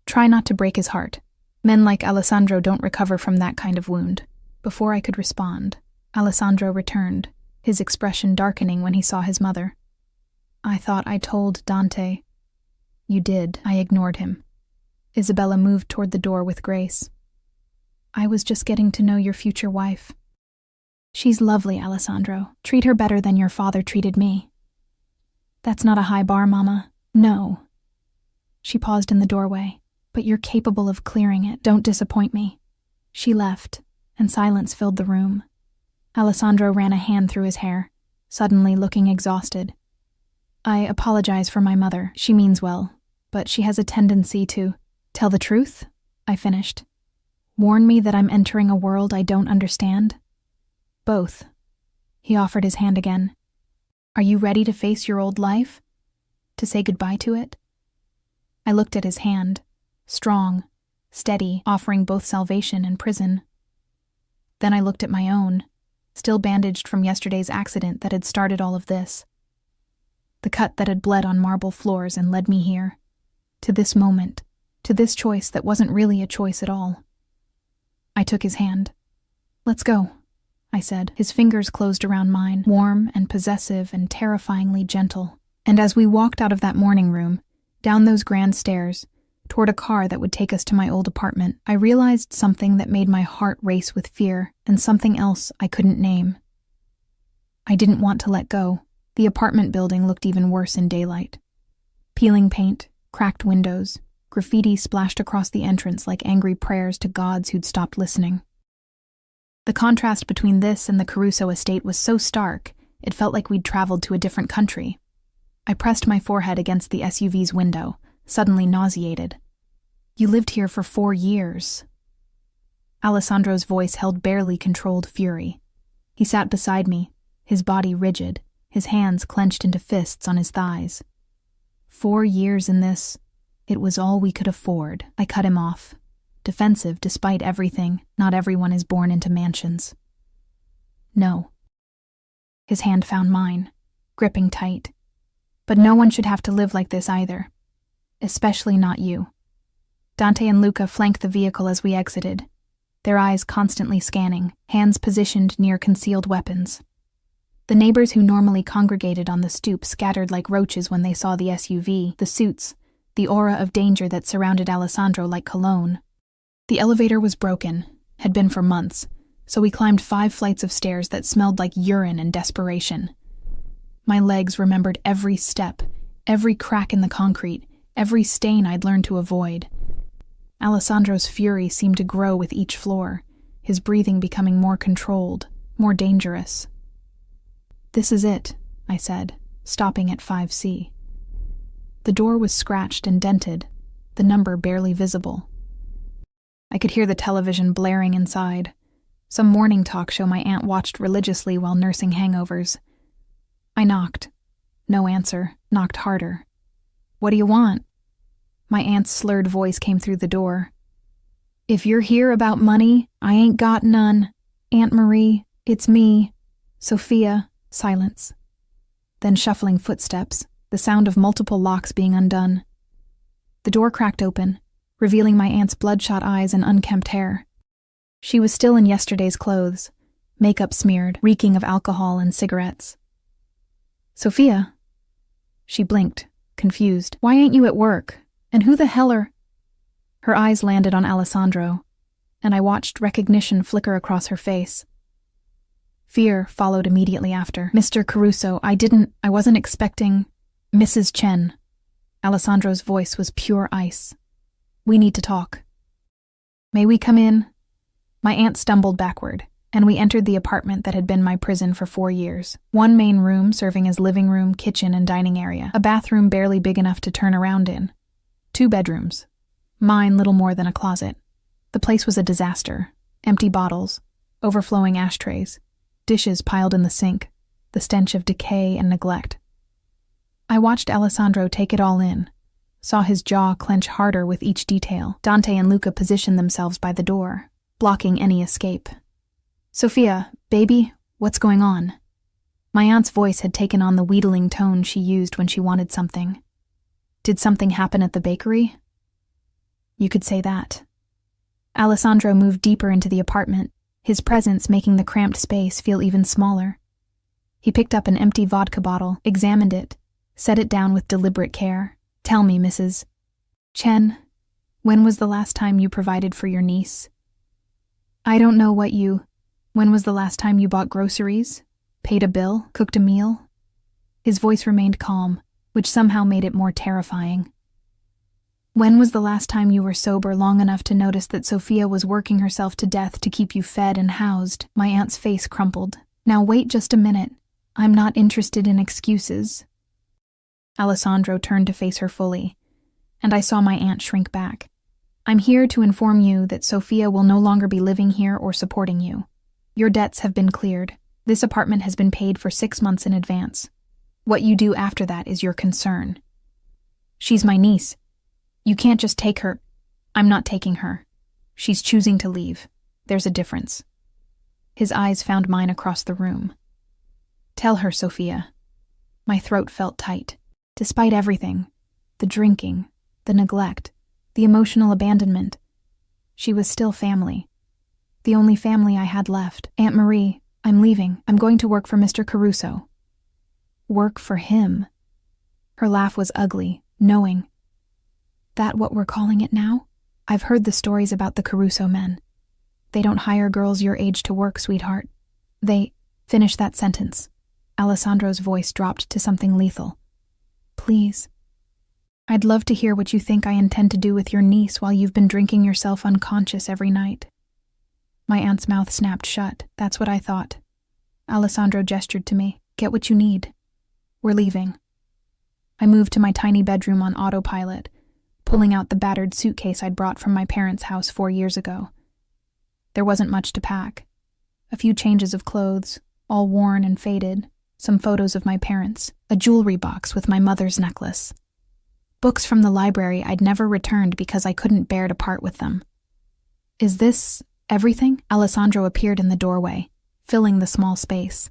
A: try not to break his heart. Men like Alessandro don't recover from that kind of wound. Before I could respond, Alessandro returned, his expression darkening when he saw his mother. I thought I told Dante. You did. I ignored him. Isabella moved toward the door with grace. I was just getting to know your future wife. She's lovely, Alessandro. Treat her better than your father treated me. That's not a high bar, Mama. No. She paused in the doorway. But you're capable of clearing it. Don't disappoint me." She left, and silence filled the room. Alessandro ran a hand through his hair, suddenly looking exhausted. "I apologize for my mother. She means well, but she has a tendency to tell the truth," I finished. "Warn me that I'm entering a world I don't understand?" "Both." He offered his hand again. "Are you ready to face your old life? To say goodbye to it?" I looked at his hand, strong, steady, offering both salvation and prison. Then I looked at my own, still bandaged from yesterday's accident that had started all of this. The cut that had bled on marble floors and led me here, to this moment, to this choice that wasn't really a choice at all. I took his hand. "Let's go," I said. His fingers closed around mine, warm and possessive and terrifyingly gentle. And as we walked out of that morning room, down those grand stairs, toward a car that would take us to my old apartment, I realized something that made my heart race with fear and something else I couldn't name. I didn't want to let go. The apartment building looked even worse in daylight. Peeling paint, cracked windows, graffiti splashed across the entrance like angry prayers to gods who'd stopped listening. The contrast between this and the Caruso estate was so stark, it felt like we'd traveled to a different country. I pressed my forehead against the SUV's window, suddenly nauseated. "You lived here for 4 years." Alessandro's voice held barely controlled fury. He sat beside me, his body rigid, his hands clenched into fists on his thighs. 4 years in this, it was all we could afford. I cut him off. Defensive despite everything, not everyone is born into mansions. "No." His hand found mine, gripping tight. "But no one should have to live like this either. Especially not you." Dante and Luca flanked the vehicle as we exited, their eyes constantly scanning, hands positioned near concealed weapons. The neighbors who normally congregated on the stoop scattered like roaches when they saw the SUV, the suits, the aura of danger that surrounded Alessandro like cologne. The elevator was broken, had been for months, so we climbed 5 flights of stairs that smelled like urine and desperation. My legs remembered every step, every crack in the concrete, every stain I'd learned to avoid. Alessandro's fury seemed to grow with each floor, his breathing becoming more controlled, more dangerous. "This is it," I said, stopping at 5C. The door was scratched and dented, the number barely visible. I could hear the television blaring inside, some morning talk show my aunt watched religiously while nursing hangovers. I knocked. No answer, knocked harder. "What do you want?" My aunt's slurred voice came through the door. "If you're here about money, I ain't got none. Aunt Marie, it's me. Sophia." Silence. Then shuffling footsteps, the sound of multiple locks being undone. The door cracked open, revealing my aunt's bloodshot eyes and unkempt hair. She was still in yesterday's clothes, makeup smeared, reeking of alcohol and cigarettes. "Sophia?" She blinked, confused. "Why ain't you at work? And who the hell are—" Her eyes landed on Alessandro, and I watched recognition flicker across her face. Fear followed immediately after. "Mr. Caruso, I wasn't expecting—" "Mrs. Chen." Alessandro's voice was pure ice. "We need to talk." "May we come in?" My aunt stumbled backward, and we entered the apartment that had been my prison for 4 years. One main room serving as living room, kitchen, and dining area. A bathroom barely big enough to turn around in. 2 bedrooms. Mine little more than a closet. The place was a disaster. Empty bottles, overflowing ashtrays, dishes piled in the sink, the stench of decay and neglect. I watched Alessandro take it all in, saw his jaw clench harder with each detail. Dante and Luca positioned themselves by the door, blocking any escape. "Sophia, baby, what's going on?" My aunt's voice had taken on the wheedling tone she used when she wanted something. "Did something happen at the bakery?" "You could say that." Alessandro moved deeper into the apartment, his presence making the cramped space feel even smaller. He picked up an empty vodka bottle, examined it, set it down with deliberate care. "Tell me, Mrs. Chen, when was the last time you provided for your niece?" "I don't know what you... When was the last time you bought groceries? Paid a bill? Cooked a meal?" His voice remained calm, which somehow made it more terrifying. When was the last time you were sober long enough to notice that Sophia was working herself to death to keep you fed and housed? My aunt's face crumpled. Now wait just a minute. I'm not interested in excuses. Alessandro turned to face her fully, and I saw my aunt shrink back. I'm here to inform you that Sophia will no longer be living here or supporting you. Your debts have been cleared. This apartment has been paid for 6 months in advance. What you do after that is your concern. She's my niece. You can't just take her. I'm not taking her. She's choosing to leave. There's a difference. His eyes found mine across the room. Tell her, Sophia. My throat felt tight. Despite everything, the drinking, the neglect, the emotional abandonment, she was still family. The only family I had left. Aunt Marie, I'm leaving. I'm going to work for Mr. Caruso. Work for him? Her laugh was ugly, knowing. That what we're calling it now? I've heard the stories about the Caruso men. They don't hire girls your age to work, sweetheart. Finish that sentence. Alessandro's voice dropped to something lethal. Please. I'd love to hear what you think I intend to do with your niece while you've been drinking yourself unconscious every night. My aunt's mouth snapped shut. That's what I thought. Alessandro gestured to me. Get what you need. We're leaving. I moved to my tiny bedroom on autopilot, pulling out the battered suitcase I'd brought from my parents' house 4 years ago. There wasn't much to pack. A few changes of clothes, all worn and faded, some photos of my parents, a jewelry box with my mother's necklace. Books from the library I'd never returned because I couldn't bear to part with them. Is this everything? Alessandro appeared in the doorway, filling the small space.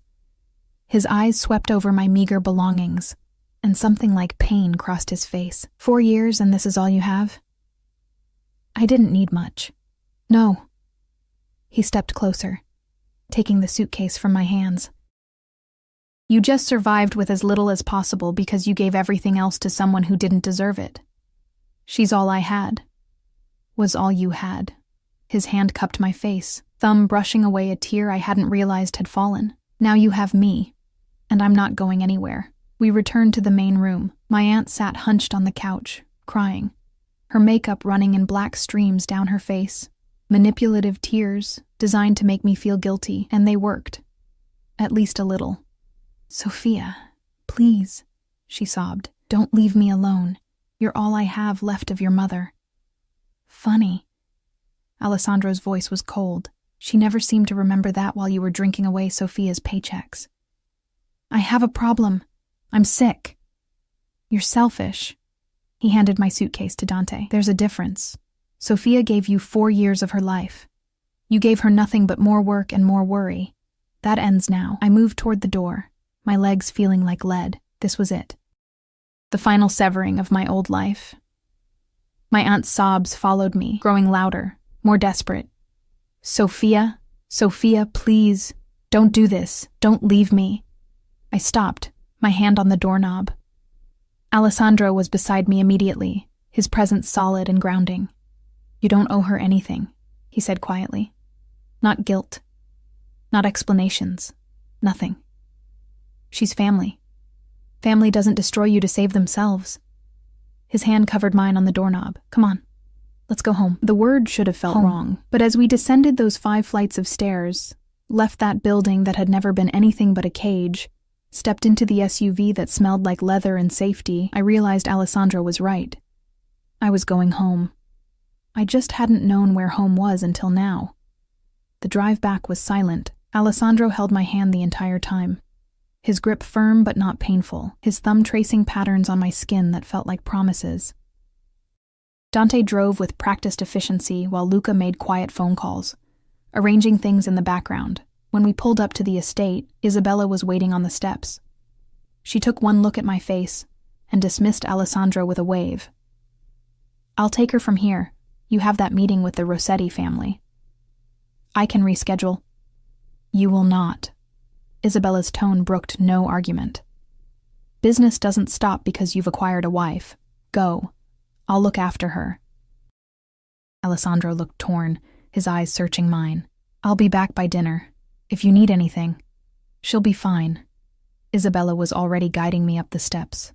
A: His eyes swept over my meager belongings, and something like pain crossed his face. 4 years and this is all you have? I didn't need much. No. He stepped closer, taking the suitcase from my hands. You just survived with as little as possible because you gave everything else to someone who didn't deserve it. She's all I had. Was all you had. His hand cupped my face, thumb brushing away a tear I hadn't realized had fallen. Now you have me, and I'm not going anywhere. We returned to the main room. My aunt sat hunched on the couch, crying, her makeup running in black streams down her face, manipulative tears designed to make me feel guilty, and they worked. At least a little. Sophia, please, she sobbed. Don't leave me alone. You're all I have left of your mother. Funny. Alessandro's voice was cold. She never seemed to remember that while you were drinking away Sophia's paychecks. I have a problem. I'm sick. You're selfish. He handed my suitcase to Dante. There's a difference. Sophia gave you 4 years of her life. You gave her nothing but more work and more worry. That ends now. I moved toward the door, my legs feeling like lead. This was it. The final severing of my old life. My aunt's sobs followed me, growing louder, more desperate. Sophia, Sophia, please, don't do this. Don't leave me. I stopped, my hand on the doorknob. Alessandro was beside me immediately, his presence solid and grounding. You don't owe her anything, he said quietly. Not guilt. Not explanations. Nothing. She's family. Family doesn't destroy you to save themselves. His hand covered mine on the doorknob. Come on. Let's go home. The word should have felt wrong, but as we descended those 5 flights of stairs, left that building that had never been anything but a cage, stepped into the SUV that smelled like leather and safety, I realized Alessandro was right. I was going home. I just hadn't known where home was until now. The drive back was silent. Alessandro held my hand the entire time. His grip firm but not painful, his thumb tracing patterns on my skin that felt like promises. Dante drove with practiced efficiency while Luca made quiet phone calls, arranging things in the background. When we pulled up to the estate, Isabella was waiting on the steps. She took one look at my face and dismissed Alessandro with a wave. I'll take her from here. You have that meeting with the Rossetti family. I can reschedule. You will not. Isabella's tone brooked no argument. Business doesn't stop because you've acquired a wife. Go. I'll look after her. Alessandro looked torn, his eyes searching mine. I'll be back by dinner. If you need anything, she'll be fine. Isabella was already guiding me up the steps.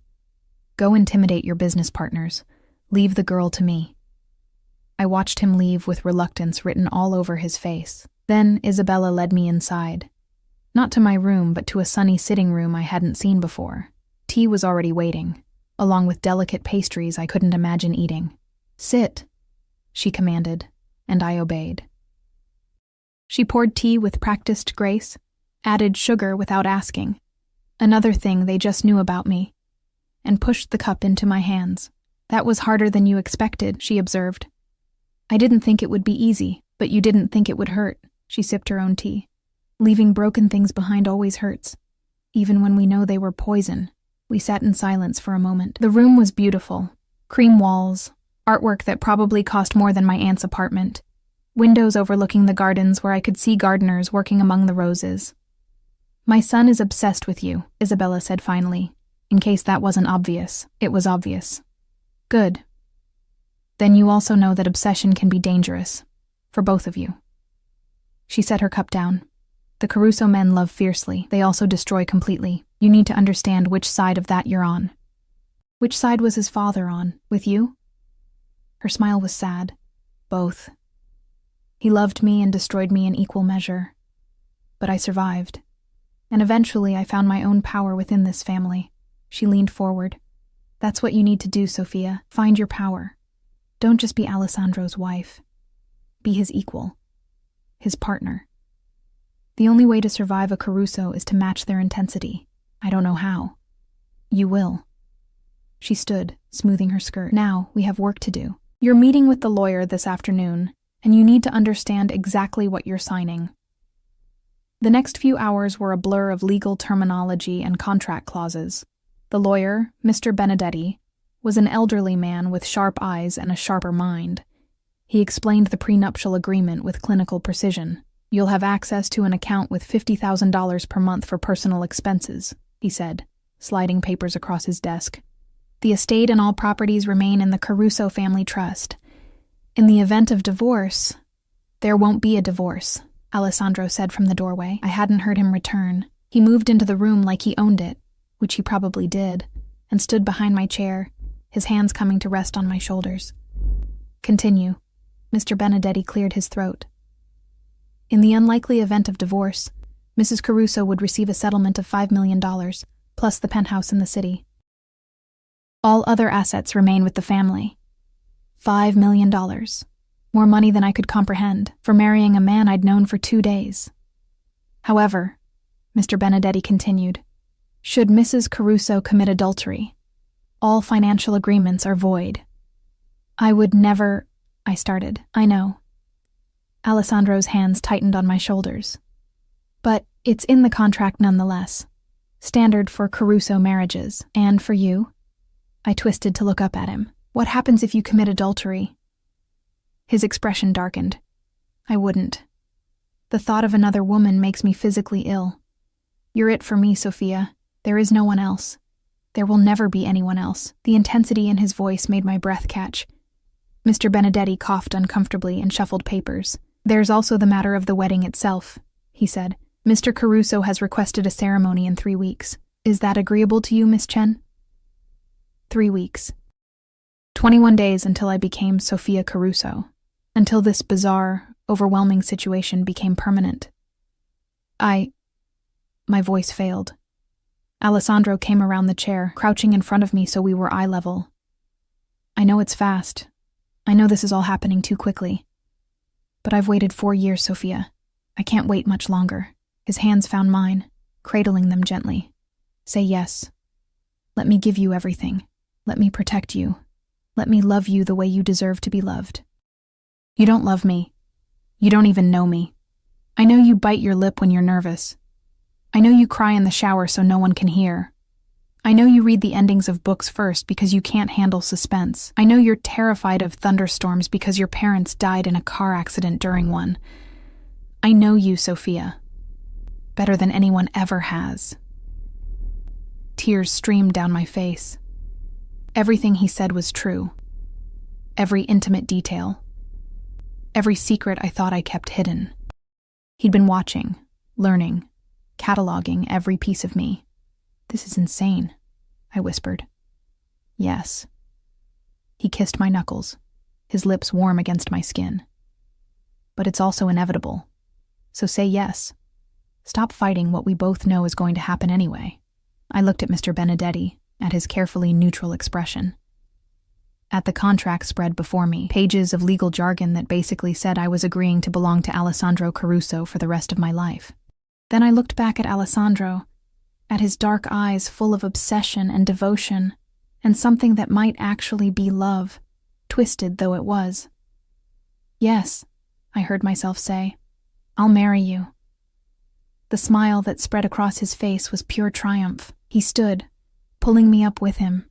A: Go intimidate your business partners. Leave the girl to me. I watched him leave with reluctance written all over his face. Then Isabella led me inside. Not to my room, but to a sunny sitting room I hadn't seen before. Tea was already waiting, along with delicate pastries I couldn't imagine eating. "Sit," she commanded, and I obeyed. She poured tea with practiced grace, added sugar without asking, another thing they just knew about me, and pushed the cup into my hands. "That was harder than you expected," she observed. "I didn't think it would be easy, but you didn't think it would hurt." She sipped her own tea. "Leaving broken things behind always hurts, even when we know they were poison." We sat in silence for a moment. The room was beautiful. Cream walls, artwork that probably cost more than my aunt's apartment, windows overlooking the gardens where I could see gardeners working among the roses. "My son is obsessed with you," Isabella said finally. In case that wasn't obvious, it was obvious. "Good. Then you also know that obsession can be dangerous, for both of you." She set her cup down. "The Caruso men love fiercely. They also destroy completely. You need to understand which side of that you're on." "Which side was his father on? With you?" Her smile was sad. "Both. He loved me and destroyed me in equal measure. But I survived. And eventually I found my own power within this family." She leaned forward. "That's what you need to do, Sophia. Find your power. Don't just be Alessandro's wife. Be his equal. His partner. The only way to survive a Caruso is to match their intensity. I don't know how. You will." She stood, smoothing her skirt. "Now, we have work to do. You're meeting with the lawyer this afternoon, and you need to understand exactly what you're signing." The next few hours were a blur of legal terminology and contract clauses. The lawyer, Mr. Benedetti, was an elderly man with sharp eyes and a sharper mind. He explained the prenuptial agreement with clinical precision. "You'll have access to an account with $50,000 per month for personal expenses," he said, sliding papers across his desk. "The estate and all properties remain in the Caruso family trust. In the event of divorce—" "There won't be a divorce," Alessandro said from the doorway. I hadn't heard him return. He moved into the room like he owned it, which he probably did, and stood behind my chair, his hands coming to rest on my shoulders. "Continue." Mr. Benedetti cleared his throat. "In the unlikely event of divorce, Mrs. Caruso would receive a settlement of $5 million, plus the penthouse in the city. All other assets remain with the family. $5 million. More money than I could comprehend, for marrying a man I'd known for 2 days. However," Mr. Benedetti continued, "should Mrs. Caruso commit adultery, all financial agreements are void." "I would never—" I started. "I know." Alessandro's hands tightened on my shoulders. "But it's in the contract nonetheless. Standard for Caruso marriages. And for you?" I twisted to look up at him. "What happens if you commit adultery?" His expression darkened. "I wouldn't. The thought of another woman makes me physically ill. You're it for me, Sophia. There is no one else. There will never be anyone else." The intensity in his voice made my breath catch. Mr. Benedetti coughed uncomfortably and shuffled papers. "There's also the matter of the wedding itself," he said. "Mr. Caruso has requested a ceremony in 3 weeks. Is that agreeable to you, Miss Chen?" 3 weeks. 21 days until I became Sophia Caruso. Until this bizarre, overwhelming situation became permanent. My voice failed. Alessandro came around the chair, crouching in front of me so we were eye level. "I know it's fast. I know this is all happening too quickly. But I've waited 4 years, Sophia. I can't wait much longer." His hands found mine, cradling them gently. "Say yes. Let me give you everything. Let me protect you. Let me love you the way you deserve to be loved. You don't love me. You don't even know me. I know you bite your lip when you're nervous. I know you cry in the shower so no one can hear. I know you read the endings of books first because you can't handle suspense. I know you're terrified of thunderstorms because your parents died in a car accident during one. I know you, Sophia, better than anyone ever has." Tears streamed down my face. Everything he said was true. Every intimate detail. Every secret I thought I kept hidden. He'd been watching, learning, cataloging every piece of me. "This is insane," I whispered. "Yes. He kissed my knuckles, his lips warm against my skin. But it's also inevitable. So say yes. Stop fighting what we both know is going to happen anyway. I looked at Mr. Benedetti, at his carefully neutral expression. At the contract spread before me, pages of legal jargon that basically said I was agreeing to belong to Alessandro Caruso for the rest of my life. Then I looked back at Alessandro, at his dark eyes full of obsession and devotion, and something that might actually be love, twisted though it was. Yes, I heard myself say, I'll marry you. The smile that spread across his face was pure triumph. He stood, pulling me up with him,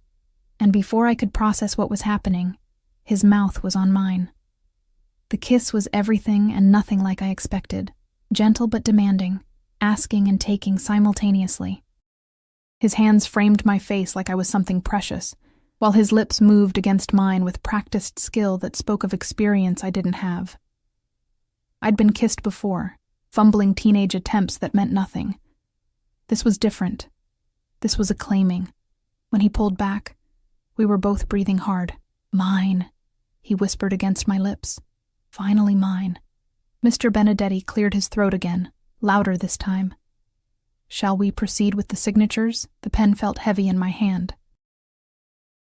A: and before I could process what was happening, his mouth was on mine. The kiss was everything and nothing like I expected, gentle but demanding, asking and taking simultaneously. His hands framed my face like I was something precious, while his lips moved against mine with practiced skill that spoke of experience I didn't have. I'd been kissed before, fumbling teenage attempts that meant nothing. This was different. This was a claiming. When he pulled back, we were both breathing hard. Mine, he whispered against my lips. Finally mine. Mr. Benedetti cleared his throat again, louder this time. Shall we proceed with the signatures? The pen felt heavy in my hand.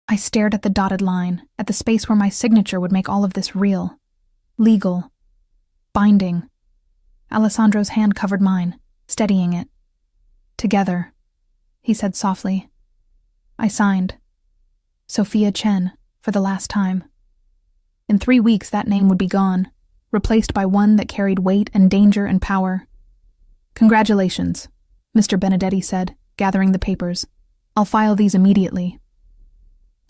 A: I stared at the dotted line, at the space where my signature would make all of this real, legal, binding. Alessandro's hand covered mine, steadying it. Together, he said softly. I signed. Sophia Chen, for the last time. In 3 weeks that name would be gone, replaced by one that carried weight and danger and power. Congratulations, Mr. Benedetti said, gathering the papers. I'll file these immediately.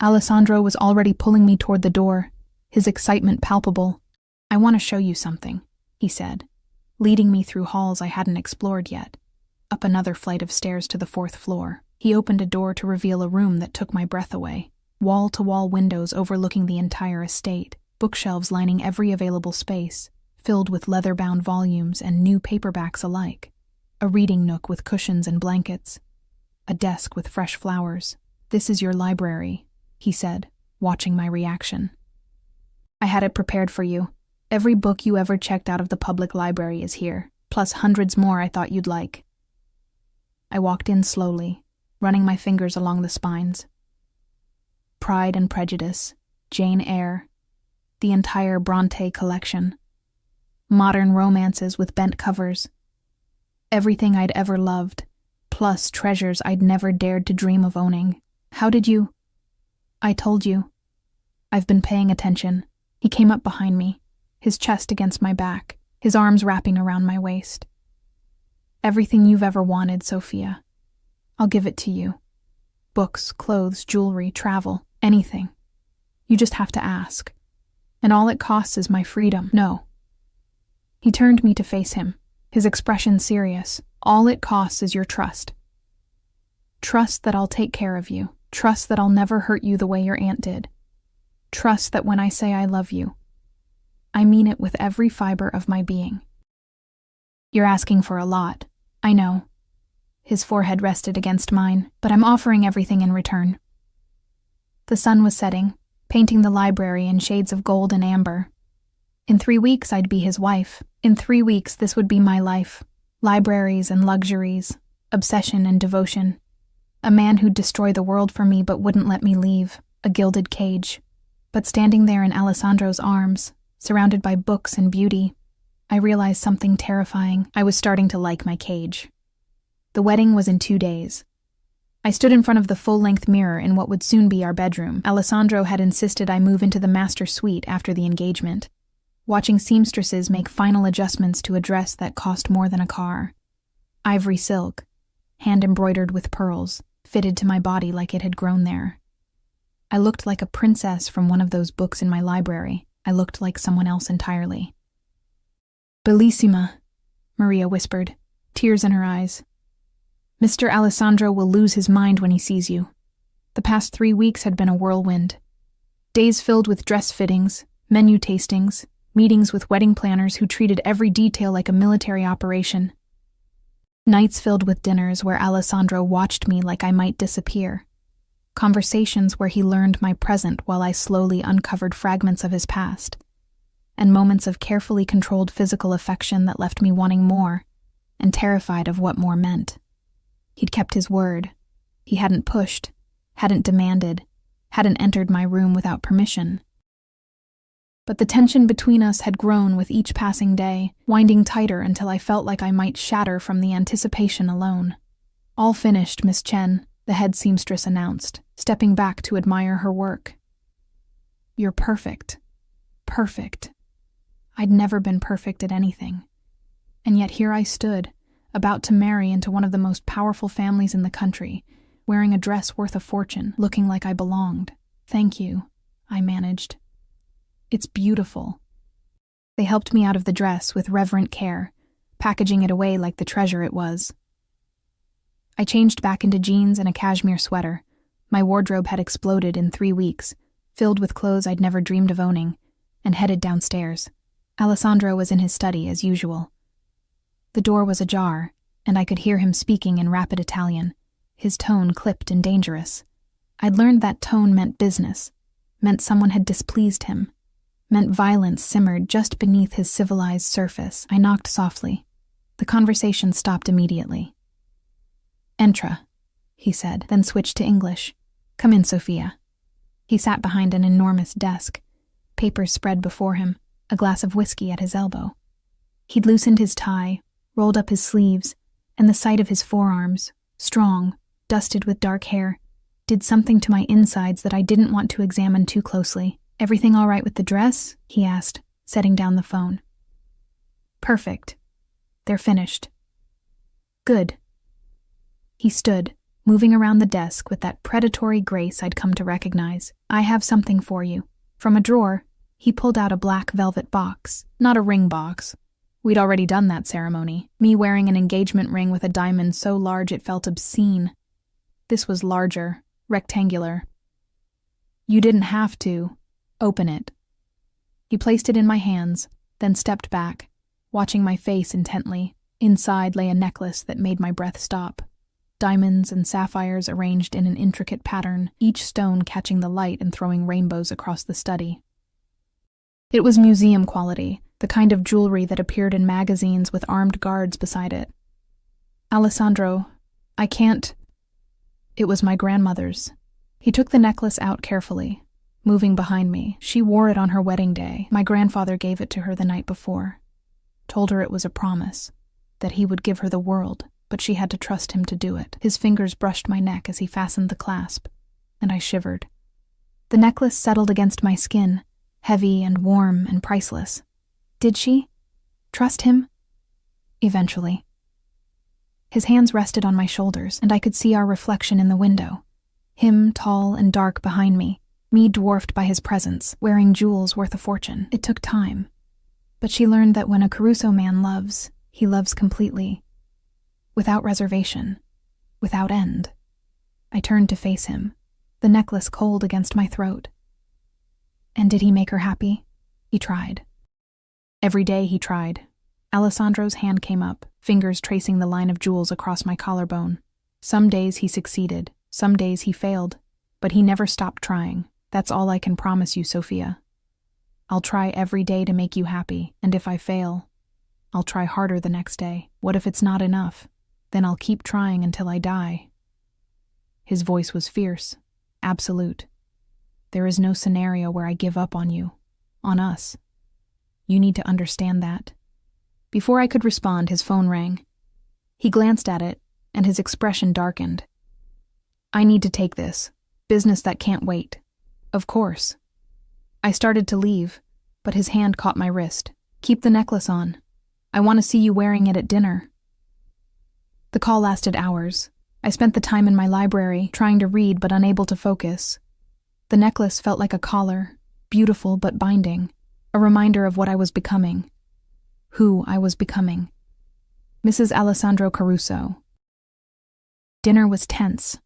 A: Alessandro was already pulling me toward the door, his excitement palpable. I want to show you something, he said, leading me through halls I hadn't explored yet, up another flight of stairs to the 4th floor. He opened a door to reveal a room that took my breath away, wall-to-wall windows overlooking the entire estate, bookshelves lining every available space, filled with leather-bound volumes and new paperbacks alike, a reading nook with cushions and blankets, a desk with fresh flowers. This is your library, he said, watching my reaction. I had it prepared for you. Every book you ever checked out of the public library is here, plus hundreds more I thought you'd like. I walked in slowly, running my fingers along the spines. Pride and Prejudice, Jane Eyre, the entire Bronte collection, modern romances with bent covers, everything I'd ever loved, plus treasures I'd never dared to dream of owning. How did you? I told you. I've been paying attention. He came up behind me, his chest against my back, his arms wrapping around my waist. Everything you've ever wanted, Sophia. I'll give it to you. Books, clothes, jewelry, travel, anything. You just have to ask. And all it costs is my freedom. No. He turned me to face him, his expression serious. All it costs is your trust. Trust that I'll take care of you. Trust that I'll never hurt you the way your aunt did. Trust that when I say I love you, I mean it with every fiber of my being. You're asking for a lot, I know. His forehead rested against mine, but I'm offering everything in return. The sun was setting, painting the library in shades of gold and amber. In 3 weeks, I'd be his wife. In 3 weeks, this would be my life. Libraries and luxuries, obsession and devotion. A man who'd destroy the world for me but wouldn't let me leave, a gilded cage. But standing there in Alessandro's arms, surrounded by books and beauty, I realized something terrifying. I was starting to like my cage. The wedding was in 2 days. I stood in front of the full-length mirror in what would soon be our bedroom. Alessandro had insisted I move into the master suite after the engagement, watching seamstresses make final adjustments to a dress that cost more than a car. Ivory silk, hand-embroidered with pearls, fitted to my body like it had grown there. I looked like a princess from one of those books in my library. I looked like someone else entirely. Bellissima, Maria whispered, tears in her eyes. Mr. Alessandro will lose his mind when he sees you. The past 3 weeks had been a whirlwind. Days filled with dress fittings, menu tastings, meetings with wedding planners who treated every detail like a military operation. Nights filled with dinners where Alessandro watched me like I might disappear. conversations where he learned my present while I slowly uncovered fragments of his past, and moments of carefully controlled physical affection that left me wanting more and terrified of what more meant. He'd kept his word. He hadn't pushed, hadn't demanded, hadn't entered my room without permission. But the tension between us had grown with each passing day, winding tighter until I felt like I might shatter from the anticipation alone. "All finished, Miss Chen," the head seamstress announced, stepping back to admire her work. "You're perfect. Perfect." I'd never been perfect at anything. And yet here I stood, about to marry into one of the most powerful families in the country, wearing a dress worth a fortune, looking like I belonged. "Thank you," I managed. "It's beautiful." They helped me out of the dress with reverent care, packaging it away like the treasure it was. I changed back into jeans and a cashmere sweater. My wardrobe had exploded in 3 weeks, filled with clothes I'd never dreamed of owning, and headed downstairs. Alessandro was in his study as usual. The door was ajar, and I could hear him speaking in rapid Italian, his tone clipped and dangerous. I'd learned that tone meant business, meant someone had displeased him, meant violence simmered just beneath his civilized surface. I knocked softly. The conversation stopped immediately. "Entra," he said, then switched to English. "Come in, Sophia." He sat behind an enormous desk, papers spread before him, a glass of whiskey at his elbow. He'd loosened his tie, rolled up his sleeves, and the sight of his forearms, strong, dusted with dark hair, did something to my insides that I didn't want to examine too closely. "Everything all right with the dress?" he asked, setting down the phone. "Perfect. They're finished." "Good." He stood, moving around the desk with that predatory grace I'd come to recognize. "I have something for you." From a drawer, he pulled out a black velvet box, not a ring box. We'd already done that ceremony, me wearing an engagement ring with a diamond so large it felt obscene. This was larger, rectangular. "You didn't have to. Open it." He placed it in my hands, then stepped back, watching my face intently. Inside lay a necklace that made my breath stop. Diamonds and sapphires arranged in an intricate pattern, each stone catching the light and throwing rainbows across the study. It was museum quality, the kind of jewelry that appeared in magazines with armed guards beside it. "Alessandro, I can't..." It was my grandmother's. He took the necklace out carefully, moving behind me. She wore it on her wedding day. My grandfather gave it to her the night before. Told her it was a promise, that he would give her the world, but she had to trust him to do it. His fingers brushed my neck as he fastened the clasp, and I shivered. The necklace settled against my skin, heavy and warm and priceless. Did she trust him? Eventually. His hands rested on my shoulders, and I could see our reflection in the window. Him tall and dark behind me dwarfed by his presence, wearing jewels worth a fortune. It took time. But she learned that when a Caruso man loves, he loves completely. Without reservation. Without end. I turned to face him, the necklace cold against my throat. And did he make her happy? He tried. Every day he tried. Alessandro's hand came up, fingers tracing the line of jewels across my collarbone. Some days he succeeded, some days he failed, but he never stopped trying. That's all I can promise you, Sophia. I'll try every day to make you happy, and if I fail, I'll try harder the next day. What if it's not enough? Then I'll keep trying until I die. His voice was fierce, absolute. There is no scenario where I give up on you, on us. You need to understand that. Before I could respond, his phone rang. He glanced at it, and his expression darkened. I need to take this. Business that can't wait. Of course. I started to leave, but his hand caught my wrist. Keep the necklace on. I want to see you wearing it at dinner. The call lasted hours. I spent the time in my library, trying to read but unable to focus. The necklace felt like a collar, beautiful but binding, a reminder of what I was becoming. Who I was becoming. Mrs. Alessandro Caruso. Dinner was tense.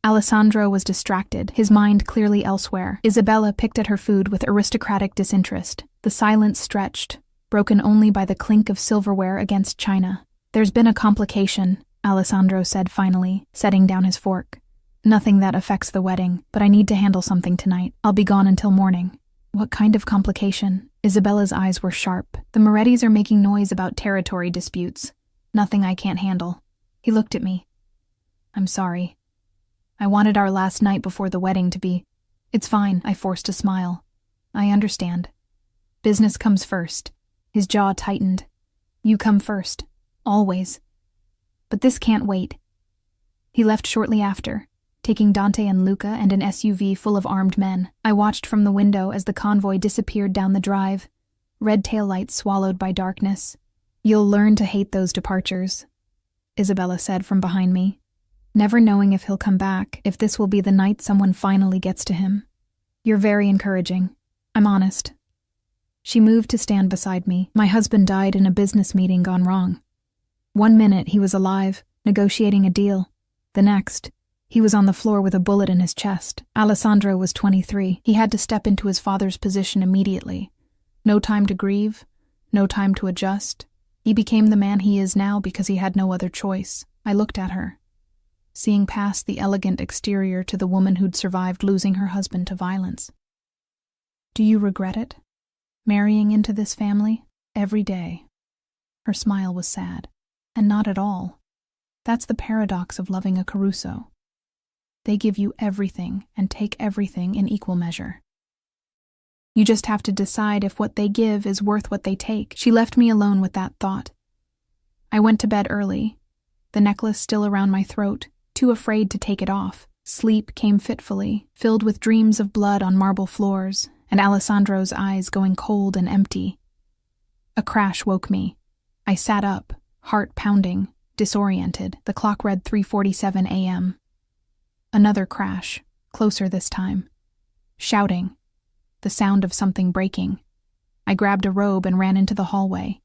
A: Alessandro was distracted, his mind clearly elsewhere. Isabella picked at her food with aristocratic disinterest. The silence stretched, broken only by the clink of silverware against china. There's been a complication, Alessandro said finally, setting down his fork. Nothing that affects the wedding, but I need to handle something tonight. I'll be gone until morning. What kind of complication? Isabella's eyes were sharp. The Morettis are making noise about territory disputes. Nothing I can't handle. He looked at me. I'm sorry. I wanted our last night before the wedding to be... It's fine, I forced a smile. I understand. Business comes first. His jaw tightened. You come first. Always. But this can't wait. He left shortly after, taking Dante and Luca and an SUV full of armed men. I watched from the window as the convoy disappeared down the drive, red taillights swallowed by darkness. You'll learn to hate those departures, Isabella said from behind me, never knowing if he'll come back, if this will be the night someone finally gets to him. You're very encouraging. I'm honest. She moved to stand beside me. My husband died in a business meeting gone wrong. 1 minute he was alive, negotiating a deal. The next, he was on the floor with a bullet in his chest. Alessandro was 23. He had to step into his father's position immediately. No time to grieve, no time to adjust. He became the man he is now because he had no other choice. I looked at her, seeing past the elegant exterior to the woman who'd survived losing her husband to violence. Do you regret it? Marrying into this family? Every day. Her smile was sad. And not at all. That's the paradox of loving a Caruso. They give you everything and take everything in equal measure. You just have to decide if what they give is worth what they take. She left me alone with that thought. I went to bed early, the necklace still around my throat, too afraid to take it off. Sleep came fitfully, filled with dreams of blood on marble floors, and Alessandro's eyes going cold and empty. A crash woke me. I sat up, heart pounding, disoriented. The clock read 3:47 a.m. Another crash, closer this time. Shouting. The sound of something breaking. I grabbed a robe and ran into the hallway.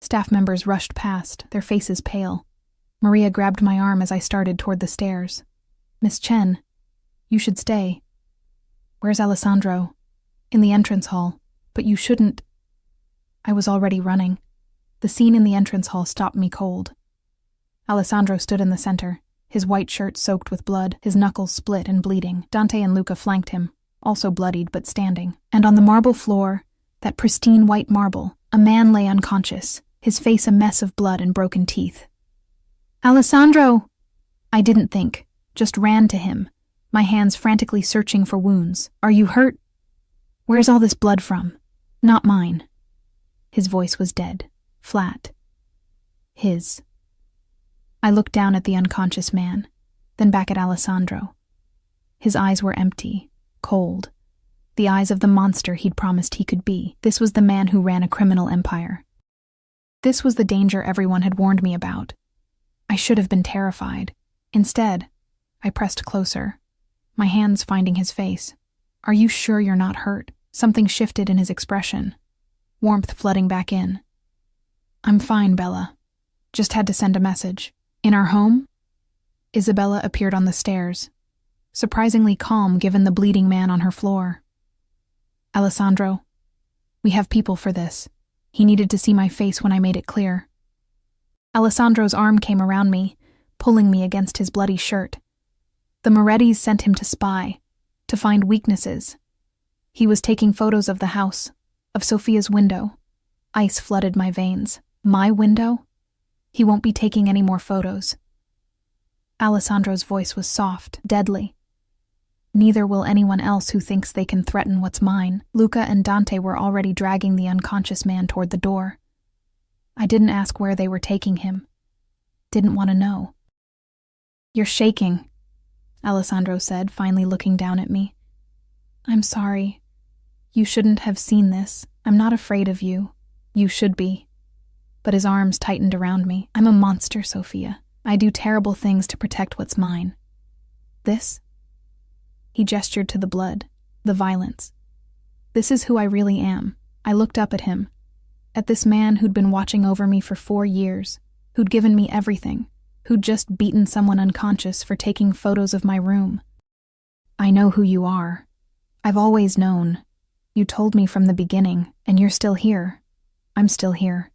A: Staff members rushed past, their faces pale. Maria grabbed my arm as I started toward the stairs. Miss Chen, you should stay. Where's Alessandro? In the entrance hall. But you shouldn't. I was already running. The scene in the entrance hall stopped me cold. Alessandro stood in the center, his white shirt soaked with blood, his knuckles split and bleeding. Dante and Luca flanked him, also bloodied but standing. And on the marble floor, that pristine white marble, a man lay unconscious, his face a mess of blood and broken teeth. Alessandro! I didn't think, just ran to him, my hands frantically searching for wounds. Are you hurt? Where's all this blood from? Not mine. His voice was dead, flat. His. I looked down at the unconscious man, then back at Alessandro. His eyes were empty, cold. The eyes of the monster he'd promised he could be. This was the man who ran a criminal empire. This was the danger everyone had warned me about. I should have been terrified. Instead, I pressed closer, my hands finding his face. Are you sure you're not hurt? Something shifted in his expression, warmth flooding back in. I'm fine, Bella. Just had to send a message. In our home? Isabella appeared on the stairs, surprisingly calm given the bleeding man on her floor. Alessandro, we have people for this. He needed to see my face when I made it clear. Alessandro's arm came around me, pulling me against his bloody shirt. The Morettis sent him to spy, to find weaknesses. He was taking photos of the house, of Sophia's window. Ice flooded my veins. My window? He won't be taking any more photos. Alessandro's voice was soft, deadly. Neither will anyone else who thinks they can threaten what's mine. Luca and Dante were already dragging the unconscious man toward the door. I didn't ask where they were taking him. Didn't want to know. You're shaking, Alessandro said, finally looking down at me. I'm sorry. You shouldn't have seen this. I'm not afraid of you. You should be. But his arms tightened around me. I'm a monster, Sophia. I do terrible things to protect what's mine. This? He gestured to the blood, the violence. This is who I really am. I looked up at him, at this man who'd been watching over me for 4 years, who'd given me everything, who'd just beaten someone unconscious for taking photos of my room. I know who you are. I've always known. You told me from the beginning, and you're still here. I'm still here.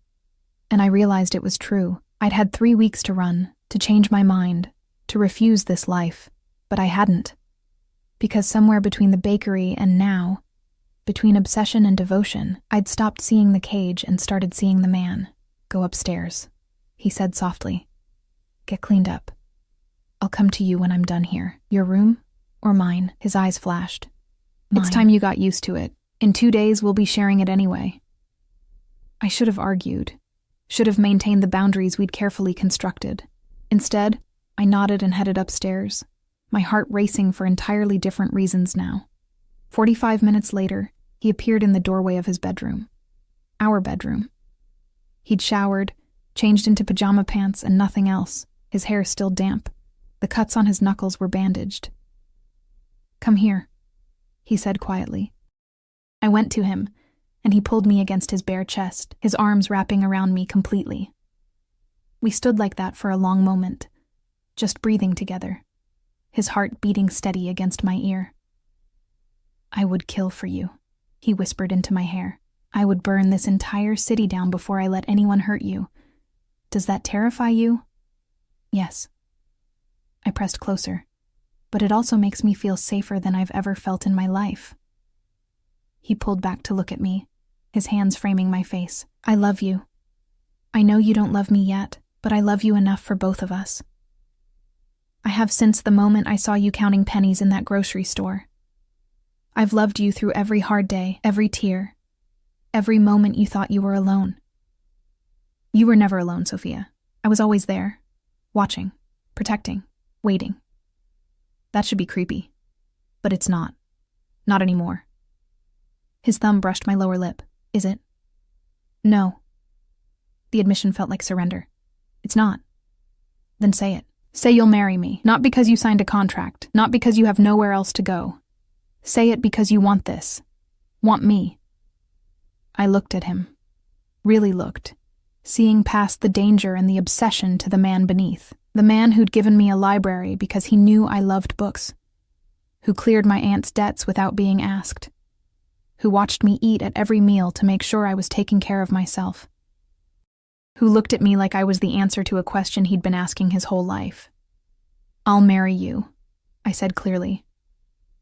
A: And I realized it was true. I'd had 3 weeks to run, to change my mind, to refuse this life. but I hadn't. Because somewhere between the bakery and now, between obsession and devotion, I'd stopped seeing the cage and started seeing the man. Go upstairs, he said softly. Get cleaned up. I'll come to you when I'm done here. Your room or mine? His eyes flashed. Mine. It's time you got used to it. In 2 days, we'll be sharing it anyway. I should have argued. Should have maintained the boundaries we'd carefully constructed. Instead, I nodded and headed upstairs, my heart racing for entirely different reasons now. 45 minutes later, he appeared in the doorway of his bedroom. Our bedroom. He'd showered, changed into pajama pants and nothing else, his hair still damp. The cuts on his knuckles were bandaged. Come here, he said quietly. I went to him, and he pulled me against his bare chest, his arms wrapping around me completely. We stood like that for a long moment, just breathing together, his heart beating steady against my ear. I would kill for you, he whispered into my hair. I would burn this entire city down before I let anyone hurt you. Does that terrify you? Yes. I pressed closer, but it also makes me feel safer than I've ever felt in my life. He pulled back to look at me, his hands framing my face. I love you. I know you don't love me yet, but I love you enough for both of us. I have since the moment I saw you counting pennies in that grocery store. I've loved you through every hard day, every tear, every moment you thought you were alone. You were never alone, Sophia. I was always there, watching, protecting, waiting. That should be creepy, but it's not. Not anymore. His thumb brushed my lower lip. Is it? No. The admission felt like surrender. It's not. Then say it. Say you'll marry me, not because you signed a contract, not because you have nowhere else to go. Say it because you want this. Want me. I looked at him. Really looked. Seeing past the danger and the obsession to the man beneath. The man who'd given me a library because he knew I loved books. Who cleared my aunt's debts without being asked. Who watched me eat at every meal to make sure I was taking care of myself. Who looked at me like I was the answer to a question he'd been asking his whole life. I'll marry you, I said clearly.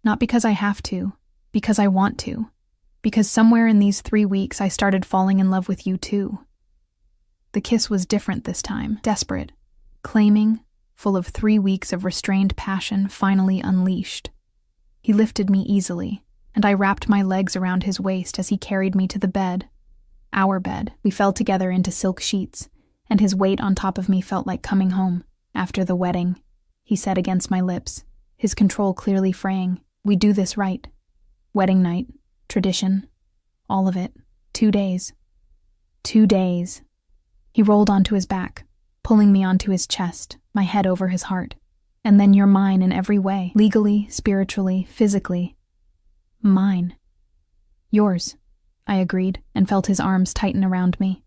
A: Not because I have to, because I want to. Because somewhere in these 3 weeks I started falling in love with you too. The kiss was different this time, desperate, claiming, full of 3 weeks of restrained passion finally unleashed. He lifted me easily, and I wrapped my legs around his waist as he carried me to the bed. Our bed. We fell together into silk sheets, and his weight on top of me felt like coming home. After the wedding, he said against my lips, his control clearly fraying, we do this right. Wedding night, tradition, all of it. 2 days. 2 days. He rolled onto his back, pulling me onto his chest, my head over his heart. And then you're mine in every way, legally, spiritually, physically. Mine. Yours, I agreed, and felt his arms tighten around me.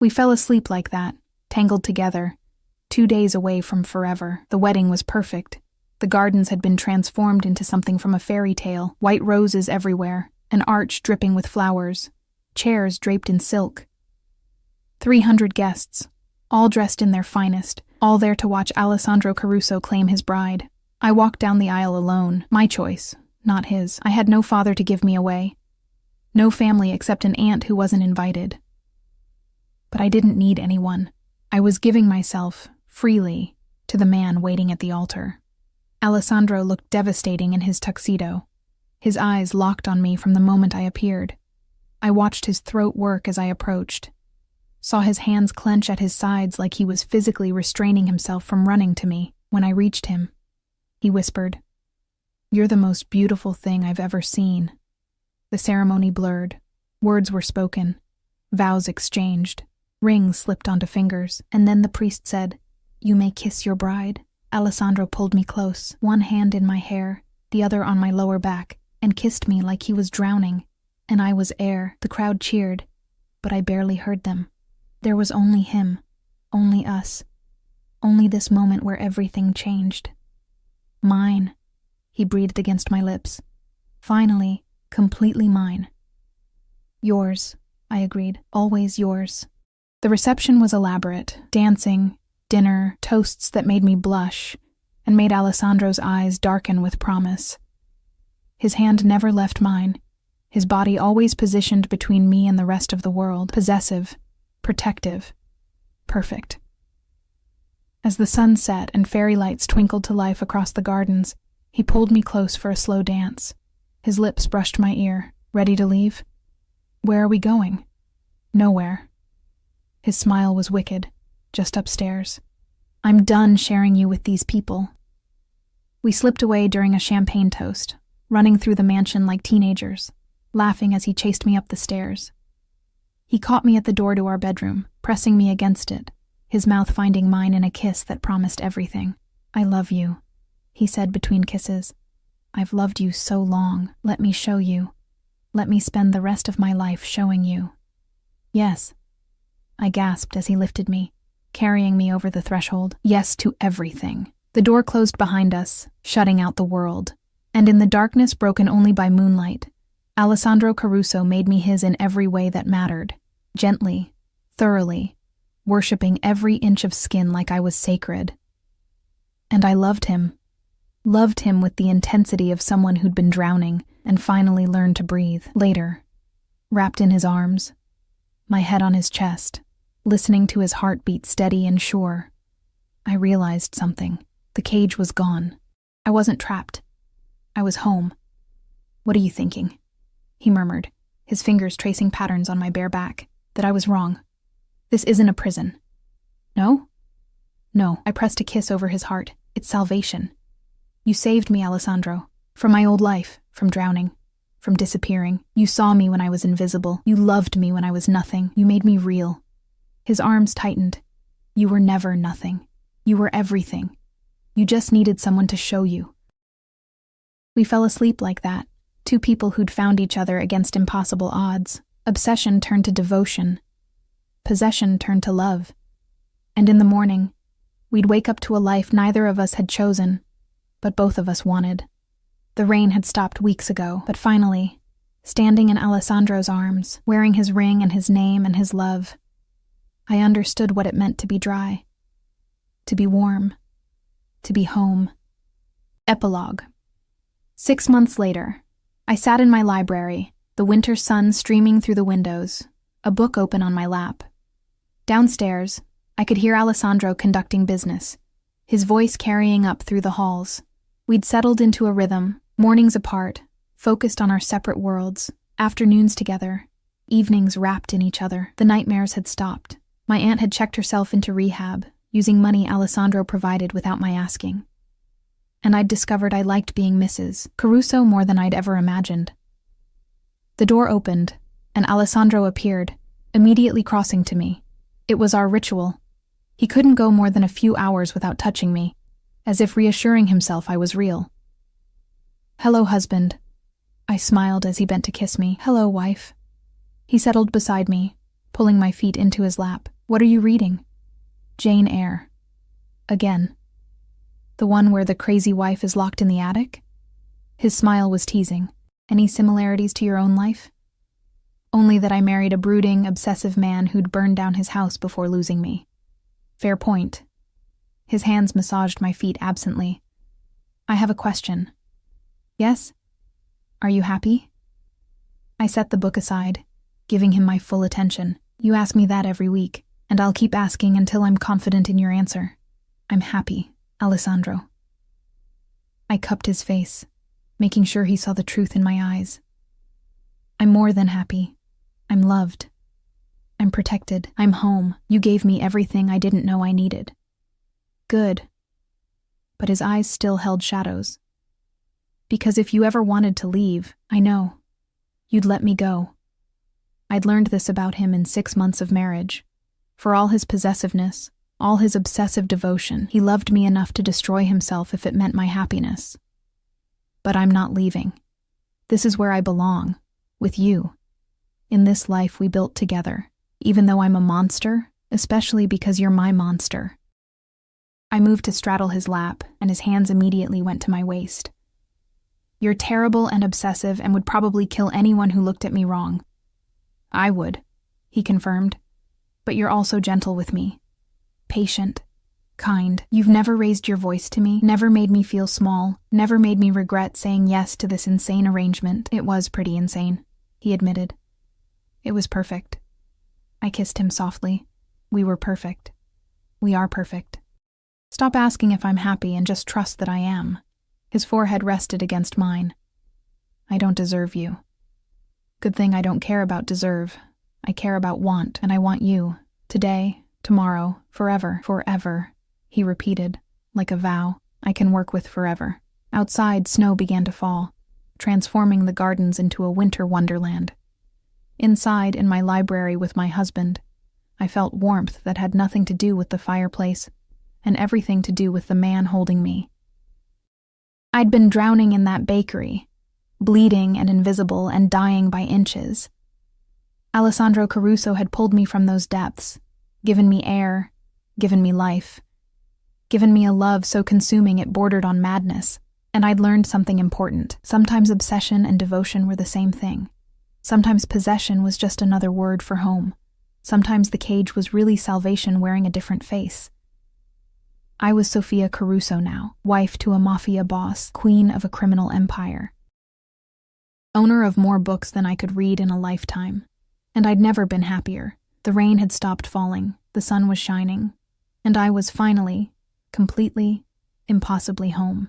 A: We fell asleep like that, tangled together, 2 days away from forever. The wedding was perfect. The gardens had been transformed into something from a fairy tale, white roses everywhere, an arch dripping with flowers, chairs draped in silk. 300 guests, all dressed in their finest, all there to watch Alessandro Caruso claim his bride. I walked down the aisle alone, my choice, not his. I had no father to give me away. No family except an aunt who wasn't invited. But I didn't need anyone. I was giving myself, freely, to the man waiting at the altar. Alessandro looked devastating in his tuxedo. His eyes locked on me from the moment I appeared. I watched his throat work as I approached. Saw his hands clench at his sides like he was physically restraining himself from running to me. When I reached him, he whispered, "You're the most beautiful thing I've ever seen." The ceremony blurred. Words were spoken. Vows exchanged. Rings slipped onto fingers. And then the priest said, "You may kiss your bride." Alessandro pulled me close, one hand in my hair, the other on my lower back, and kissed me like he was drowning. And I was air. The crowd cheered, but I barely heard them. There was only him, only us, only this moment where everything changed. Mine, he breathed against my lips. Finally, completely mine. Yours, I agreed, always yours. The reception was elaborate, dancing, dinner, toasts that made me blush, and made Alessandro's eyes darken with promise. His hand never left mine, his body always positioned between me and the rest of the world, possessive, protective, perfect. As the sun set and fairy lights twinkled to life across the gardens, he pulled me close for a slow dance. His lips brushed my ear. Ready to leave? Where are we going? Nowhere. His smile was wicked. Just upstairs. I'm done sharing you with these people. We slipped away during a champagne toast, running through the mansion like teenagers, laughing as he chased me up the stairs. He caught me at the door to our bedroom, pressing me against it, his mouth finding mine in a kiss that promised everything. I love you, he said between kisses. I've loved you so long. Let me show you. Let me spend the rest of my life showing you. Yes, I gasped as he lifted me, carrying me over the threshold. Yes to everything. The door closed behind us, shutting out the world, and in the darkness broken only by moonlight, Alessandro Caruso made me his in every way that mattered, gently, thoroughly, worshipping every inch of skin like I was sacred. And I loved him with the intensity of someone who'd been drowning and finally learned to breathe. Later, wrapped in his arms, my head on his chest, listening to his heartbeat steady and sure, I realized something. The cage was gone. I wasn't trapped. I was home. What are you thinking? He murmured, his fingers tracing patterns on my bare back. That I was wrong. This isn't a prison. No? No, I pressed a kiss over his heart. It's salvation. You saved me, Alessandro. From my old life, from drowning, from disappearing. You saw me when I was invisible. You loved me when I was nothing. You made me real. His arms tightened. You were never nothing. You were everything. You just needed someone to show you. We fell asleep like that, two people who'd found each other against impossible odds. Obsession turned to devotion. Possession turned to love. And in the morning, we'd wake up to a life neither of us had chosen, but both of us wanted. The rain had stopped weeks ago, but finally, standing in Alessandro's arms, wearing his ring and his name and his love, I understood what it meant to be dry, to be warm, to be home. Epilogue. 6 months later, I sat in my library, the winter sun streaming through the windows, a book open on my lap. Downstairs, I could hear Alessandro conducting business, his voice carrying up through the halls. We'd settled into a rhythm, mornings apart, focused on our separate worlds, afternoons together, evenings wrapped in each other. The nightmares had stopped. My aunt had checked herself into rehab, using money Alessandro provided without my asking. And I'd discovered I liked being Mrs. Caruso more than I'd ever imagined. The door opened, and Alessandro appeared, immediately crossing to me. It was our ritual. He couldn't go more than a few hours without touching me, as if reassuring himself I was real. Hello, husband. I smiled as he bent to kiss me. Hello, wife. He settled beside me, pulling my feet into his lap. What are you reading? Jane Eyre. Again. The one where the crazy wife is locked in the attic? His smile was teasing. Any similarities to your own life? Only that I married a brooding, obsessive man who'd burned down his house before losing me. Fair point. His hands massaged my feet absently. I have a question. Yes? Are you happy? I set the book aside, giving him my full attention. You ask me that every week, and I'll keep asking until I'm confident in your answer. I'm happy, Alessandro. I cupped his face, making sure he saw the truth in my eyes. I'm more than happy. I'm loved. I'm protected. I'm home. You gave me everything I didn't know I needed. Good. But his eyes still held shadows. Because if you ever wanted to leave, I know, you'd let me go. I'd learned this about him in 6 months of marriage. For all his possessiveness, all his obsessive devotion, he loved me enough to destroy himself if it meant my happiness. But I'm not leaving. This is where I belong, with you. In this life we built together, even though I'm a monster, especially because you're my monster. I moved to straddle his lap, and his hands immediately went to my waist. You're terrible and obsessive and would probably kill anyone who looked at me wrong. I would, he confirmed. But you're also gentle with me. Patient. kind. You've never raised your voice to me, never made me feel small, never made me regret saying yes to this insane arrangement. It was pretty insane, he admitted. It was perfect. I kissed him softly. We were perfect. We are perfect. Stop asking if I'm happy and just trust that I am. His forehead rested against mine. I don't deserve you. Good thing I don't care about deserve. I care about want, and I want you. Today, tomorrow, forever, forever, he repeated, like a vow I can work with forever. Outside, snow began to fall, transforming the gardens into a winter wonderland. Inside, in my library with my husband, I felt warmth that had nothing to do with the fireplace and everything to do with the man holding me. I'd been drowning in that bakery, bleeding and invisible and dying by inches. Alessandro Caruso had pulled me from those depths, given me air, given me life, given me a love so consuming it bordered on madness, and I'd learned something important. Sometimes obsession and devotion were the same thing. Sometimes possession was just another word for home. Sometimes the cage was really salvation wearing a different face. I was Sofia Caruso now, wife to a mafia boss, queen of a criminal empire. Owner of more books than I could read in a lifetime. And I'd never been happier. The rain had stopped falling, the sun was shining, and I was finally, completely, impossibly home.